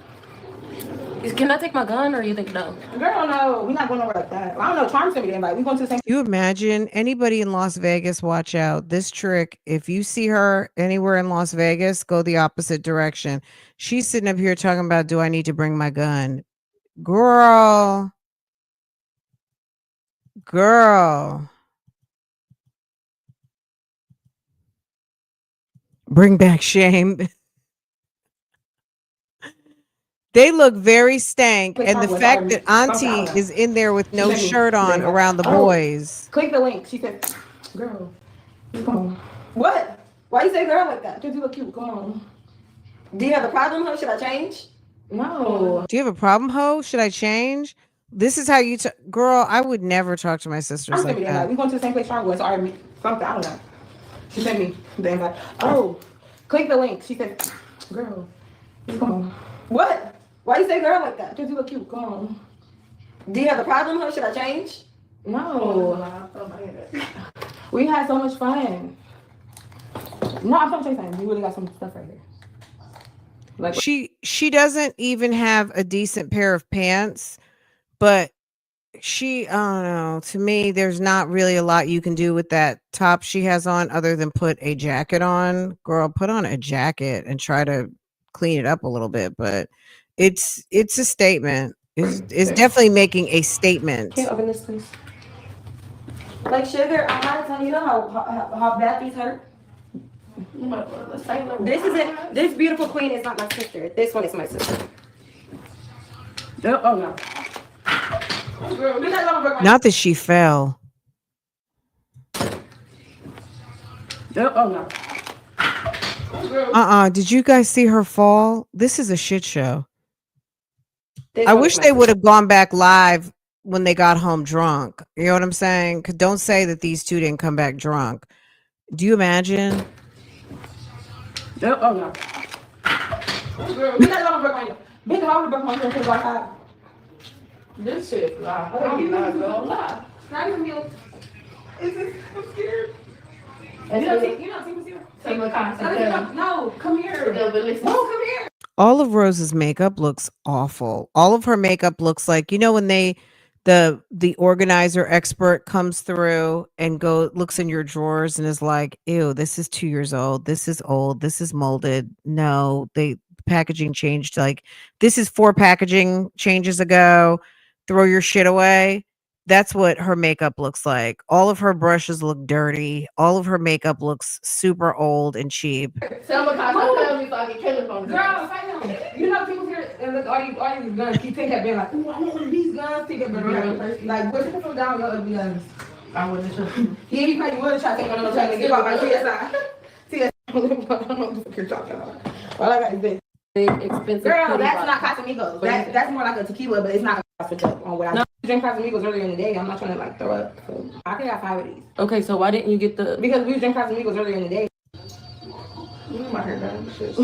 Can I take my gun, or you think no? Girl, no, we're not going nowhere like that. I don't know, Charm sent me the invite. We going to the same. You imagine anybody in Las Vegas, watch out. This trick, if you see her anywhere in Las Vegas, go the opposite direction. She's sitting up here talking about, do I need to bring my gun? Girl. Bring back shame. They look very stank. And the fact that Auntie is in there with no shirt on around the boys. Click the link. She said, girl, come on. What? Why you say girl like that? Because you look cute. Come on. Do you have a problem, huh? Should I change? No. Do you have a problem, ho? Should I change? This is how you girl, I would never talk to my sisters like that. We going to the same place Sean was, or something, I don't know. She sent me the invite. Oh, click the link. She said, girl, come on. What? Why you say girl like that? Because you look cute. Come on. Do you have a problem, huh? Should I change? No. We had so much fun. No, I'm trying to say something. We really got some stuff right here. Like She doesn't even have a decent pair of pants, but I don't know. To me, there's not really a lot you can do with that top she has on other than put a jacket on. Girl, put on a jacket and try to clean it up a little bit, but it's a statement. It's definitely making a statement. Can you open this, please? Like, sugar, I'm not telling you know how bad these hurt. This isn't. This beautiful queen is not my sister. This one is my sister. oh no. Not that she fell. Oh no. Did you guys see her fall? This is a shit show. This I one wish is my they sister. would have gone back live when they got home drunk. You know what I'm saying? 'Cause don't say that these two didn't come back drunk. Do you imagine? Oh no. We're not gonna break my big hard to break my friend outside. This shit lie. I'm not gonna lie. Not even you. I'm scared. You know, no, come here. No, come here. All of Rose's makeup looks awful. All of her makeup looks like, you know, when the organizer expert comes through and looks in your drawers and is like, ew, this is 2 years old. This is old. This is molded. No, packaging changed. Like, this is 4 packaging changes ago. Throw your shit away. That's what her makeup looks like. All of her brushes look dirty. All of her makeup looks super old and cheap. Girl, you know people here and look all these guns keep thinking being like, ooh, I want one of these guns. Like, what's the fuck down your ugly guns? I wouldn't show. Yeah, he probably would try to take one of those and get out my CSI. See, I don't know what the fuck you're talking about. All I got is this. Expensive. Girl, that's not Casamigos. That's more like a tequila, but it's not a hospital on what I drink Casamigos earlier in the day. I'm not trying to like throw up. So I could have 5 of these. Okay, so why didn't you get the? Because we drink Casamigos earlier in the day. My hair done. Shit.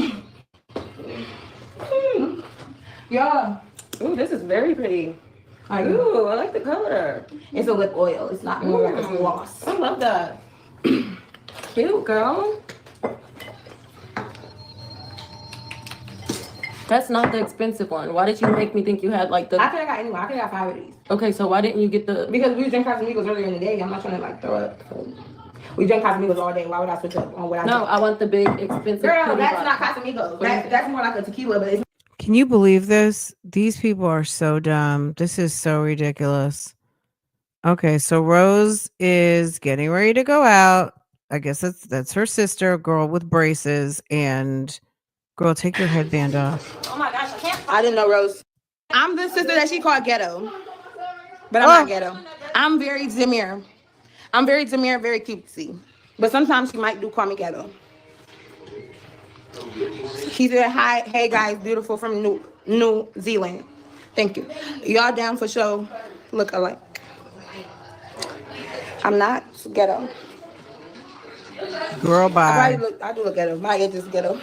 Yeah. Ooh, this is very pretty. Ooh, I like the color. It's a lip oil. It's not more like a gloss. I love that. Cute, girl. That's not the expensive one. Why did you make me think you had like the? I could have got anyone. I could have got 5 of these. Okay, so why didn't you get the? Because we drink Casamigos earlier in the day. I'm not trying to like throw up. So We drink Casamigos all day. Why would I switch up on what I No, drink? I want the big expensive. Girl, pretty that's not bottle. Casamigos. That's more like a tequila, but it's Can you believe this? These people are so dumb. This is so ridiculous. Okay, so Rose is getting ready to go out. I guess that's her sister, girl with braces, and girl, take your headband off. oh my gosh, I can't. I didn't know Rose. I'm the sister that she called ghetto, but I'm not ghetto. I'm very demure. I'm very demure, very cutesy, but sometimes she might do call me ghetto. She said, "Hi, hey guys, beautiful from New Zealand. Thank you. Y'all down for show? Look alike. I'm not ghetto. Girl, bye. I do look ghetto. My age is ghetto.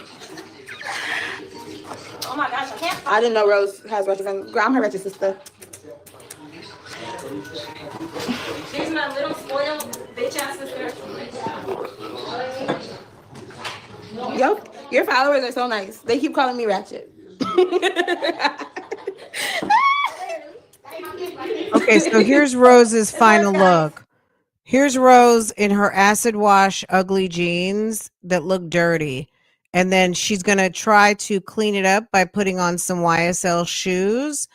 Oh my gosh, I can't. I didn't know Rose has ratchet friends. Girl, I'm her ratchet sister. She's my little spoiled bitch ass sister. Yo, your followers are so nice. They keep calling me ratchet. Okay, so here's Rose's final look. Here's Rose in her acid wash ugly jeans that look dirty. And then she's going to try to clean it up by putting on some YSL shoes.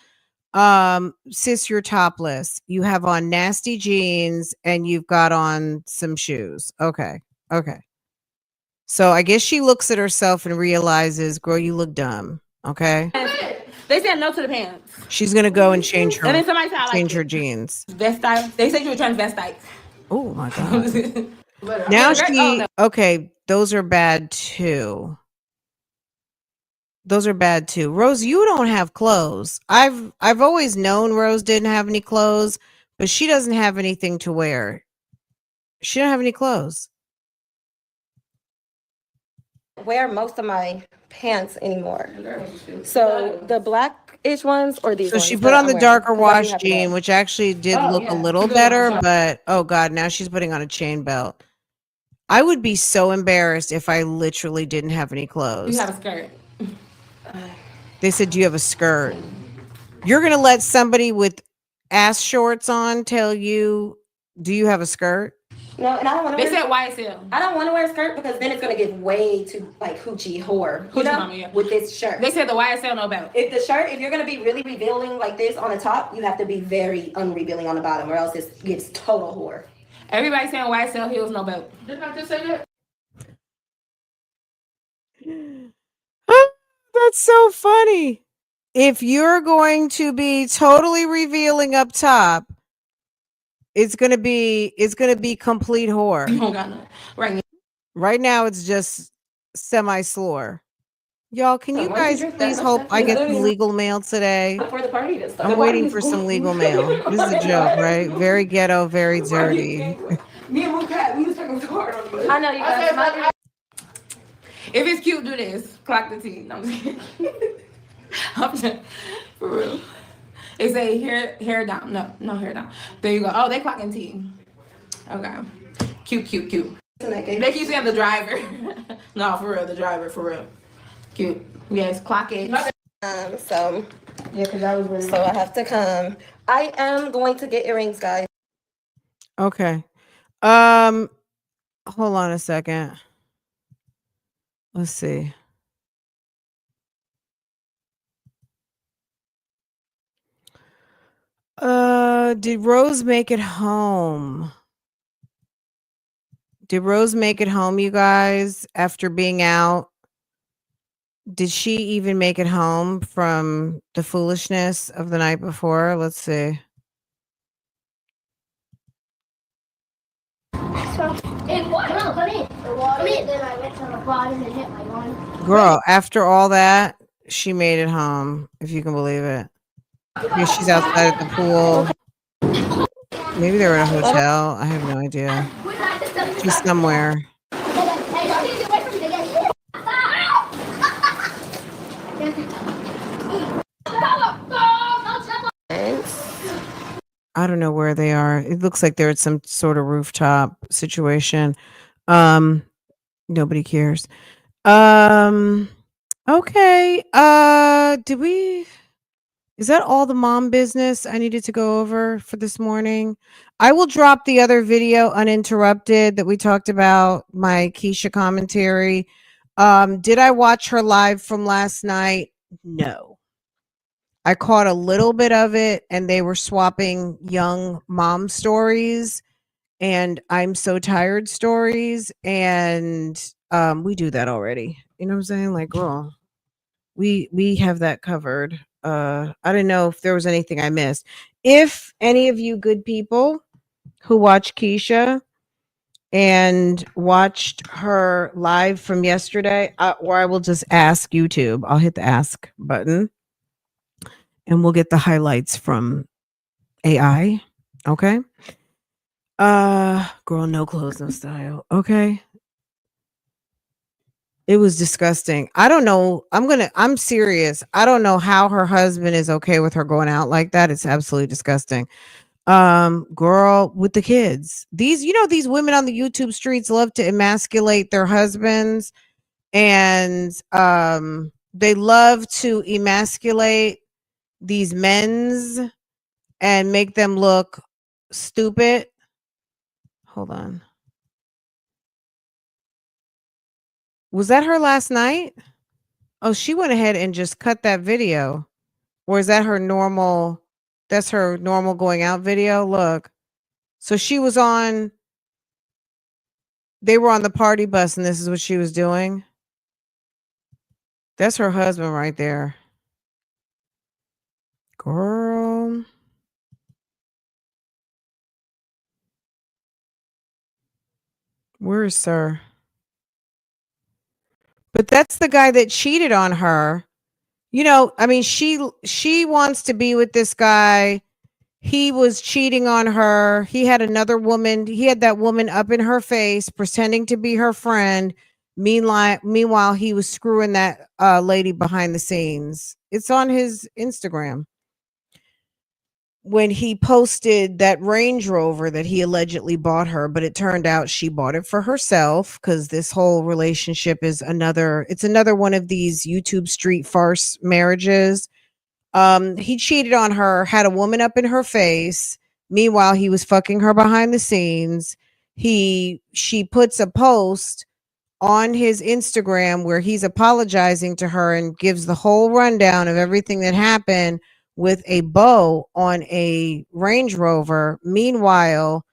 Sis, you're topless. You have on nasty jeans and you've got on some shoes. Okay. Okay. So I guess she looks at herself and realizes, girl, you look dumb. Okay. They said no to the pants. She's going to go and change her, And then somebody said I change like her jeans. Vestite. They said you were transvestite. Oh my God. Now she, okay, those are bad too. Those are bad too. Rose, you don't have clothes. I've always known Rose didn't have any clothes, but she doesn't have anything to wear. She don't have any clothes. Wear most of my pants anymore. So the blackish ones or these So ones she that put on I'm the wearing, darker 'cause I do wash have jean, to which actually did look a little better, but oh God, now she's putting on a chain belt. I would be so embarrassed if I literally didn't have any clothes. You have a skirt. They said, do you have a skirt? You're going to let somebody with ass shorts on tell you, do you have a skirt? No, and I don't want to They wear. said YSL. I don't want to wear a skirt because then it's gonna get way too like hoochie whore. You Hoochie know, mama, yeah. with this shirt. They said the YSL no belt. If you're gonna be really revealing like this on the top, you have to be very unrevealing on the bottom, or else it gets total whore. Everybody saying YSL heels no belt. Didn't I just say that? That's so funny. If you're going to be totally revealing up top, it's gonna be complete whore. You don't got none. Right now it's just semi-slore. Y'all, can you guys please hope I get some legal mail today? Before the party to start. I'm waiting for some legal mail. This is a joke, right? Very ghetto, very dirty. Me and Cat, we was talking so hard on this. I know you guys. If it's cute, do this. Clock the T. No, I'm just kidding. I'm just, for real. It say hair down. No hair down. There you go. Oh, they clocking T. Okay. Cute. They keep saying the driver. No, for real, the driver, for real. Cute. Yes, clock it. So Yeah, because I was really. so I have to come. I am going to get earrings, guys. Okay. Hold on a second. Let's see. Did Rose make it home? Did Rose make it home, you guys, after being out? Did she even make it home from the foolishness of the night before? Let's see. Come in. Then I went to the bottom and hit my one. Girl, after all that, she made it home, if you can believe it. Yeah, she's outside at the pool. Maybe they were in a hotel. I have no idea. She's somewhere. I don't know where they are. It looks like they're at some sort of rooftop situation. Nobody cares. Okay. Did we Is that all the mom business I needed to go over for this morning? I will drop the other video uninterrupted that we talked about, my Keesha commentary. Did I watch her live from last night? No. I caught a little bit of it, and they were swapping young mom stories and I'm so tired stories. And we do that already. You know what I'm saying? Like, girl, we have that covered. I didn't know if there was anything I missed. If any of you good people who watch Keesha and watched her live from yesterday, or I will just ask YouTube. I'll hit the ask button and we'll get the highlights from AI. Okay. Girl, no clothes, no style. Okay. It was disgusting. I don't know. I'm serious. I don't know how her husband is okay with her going out like that. It's absolutely disgusting. Girl with the kids. These women on the YouTube streets love to emasculate their husbands, and they love to emasculate these men's and make them look stupid. Hold on. Was that her last night? Oh, she went ahead and just cut that video. Or is that her normal? That's her normal going out video. Look. So they were on the party bus and this is what she was doing. That's her husband right there. Girl. Where is Sir? But that's the guy that cheated on her. I mean, she wants to be with this guy. He was cheating on her. He had another woman. He had that woman up in her face, pretending to be her friend. Meanwhile, he was screwing that lady behind the scenes. It's on his Instagram. When he posted that Range Rover that he allegedly bought her, but it turned out she bought it for herself, because this whole relationship is another one of these YouTube street farce marriages. He cheated on her, had a woman up in her face. Meanwhile, he was fucking her behind the scenes. She puts a post on his Instagram where he's apologizing to her and gives the whole rundown of everything that happened with a bow on a Range Rover. Meanwhile,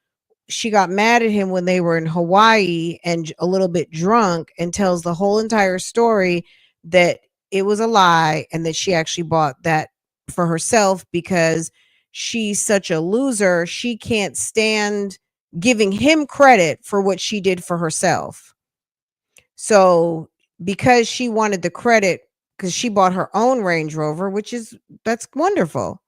she got mad at him when they were in Hawaii and a little bit drunk, and tells the whole entire story that it was a lie and that she actually bought that for herself because she's such a loser. She can't stand giving him credit for what she did for herself. So because she wanted the credit, because she bought her own Range Rover, that's wonderful.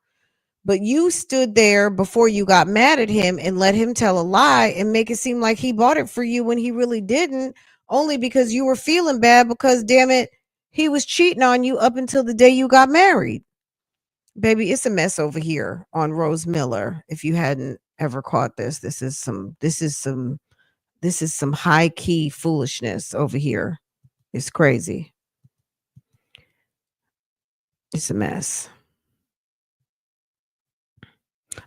But you stood there before you got mad at him and let him tell a lie and make it seem like he bought it for you when he really didn't, only because you were feeling bad because, damn it, he was cheating on you up until the day you got married. Baby, it's a mess over here on Rose Miller. If you hadn't ever caught this is some high key foolishness over here. It's crazy. It's a mess.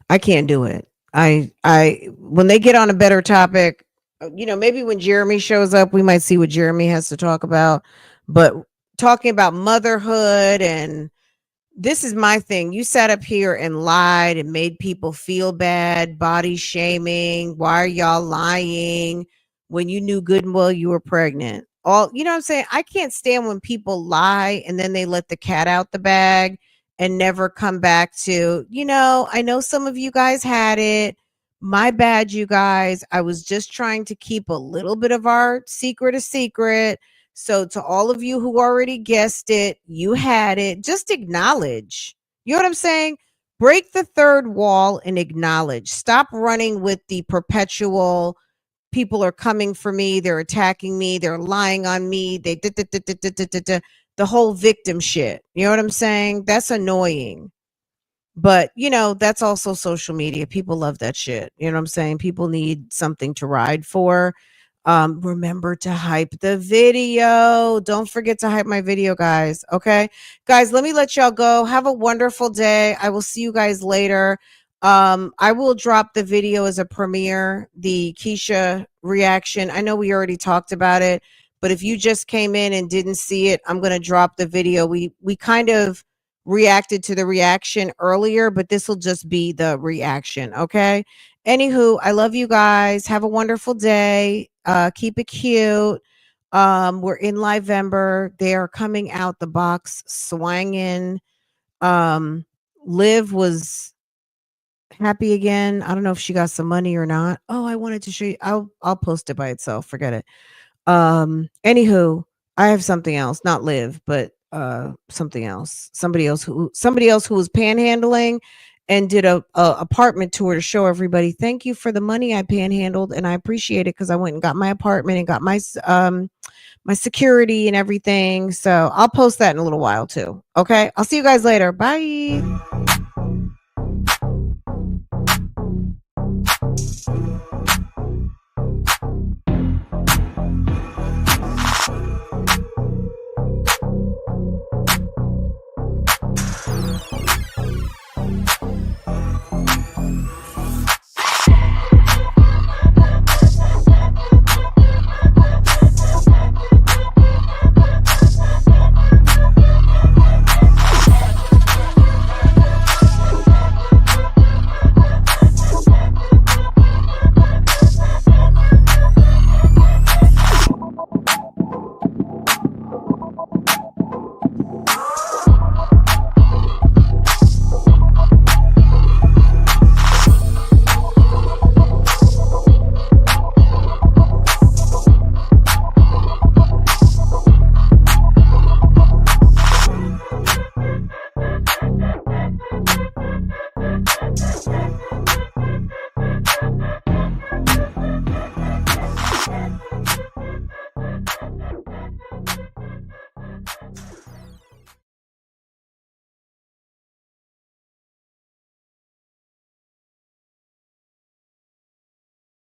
I can't do it. When they get on a better topic, maybe when Jeremy shows up, we might see what Jeremy has to talk about. But talking about motherhood, and this is my thing. You sat up here and lied and made people feel bad, body shaming. Why are y'all lying when you knew good and well you were pregnant? You know what I'm saying? I can't stand when people lie and then they let the cat out the bag and never come back to, I know some of you guys had it. My bad, you guys. I was just trying to keep a little bit of our secret a secret. So to all of you who already guessed it, you had it. Just acknowledge. You know what I'm saying? Break the third wall and acknowledge. Stop running with the perpetual, people are coming for me, they're attacking me, they're lying on me, the whole victim shit. You know what I'm saying? That's annoying. But, that's also social media. People love that shit. You know what I'm saying? People need something to ride for. Remember to hype the video. Don't forget to hype my video, guys. Okay, guys, let me let y'all go. Have a wonderful day. I will see you guys later. I will drop the video as a premiere, the Keesha reaction. I know we already talked about it, but if you just came in and didn't see it, I'm going to drop the video. We kind of reacted to the reaction earlier, but this will just be the reaction. Okay. Anywho, I love you guys. Have a wonderful day. Keep it cute. We're in LIEVEMBER. They are coming out the box swanging. Liv was happy again. I don't know if she got some money or not. Oh, I wanted to show you. I'll post it by itself. Forget it. Anywho, I have something else, not Liv, but something else. Somebody else who was panhandling and did a apartment tour to show everybody. Thank you for the money I panhandled, and I appreciate it because I went and got my apartment and got my my security and everything. So I'll post that in a little while too. Okay, I'll see you guys later. Bye.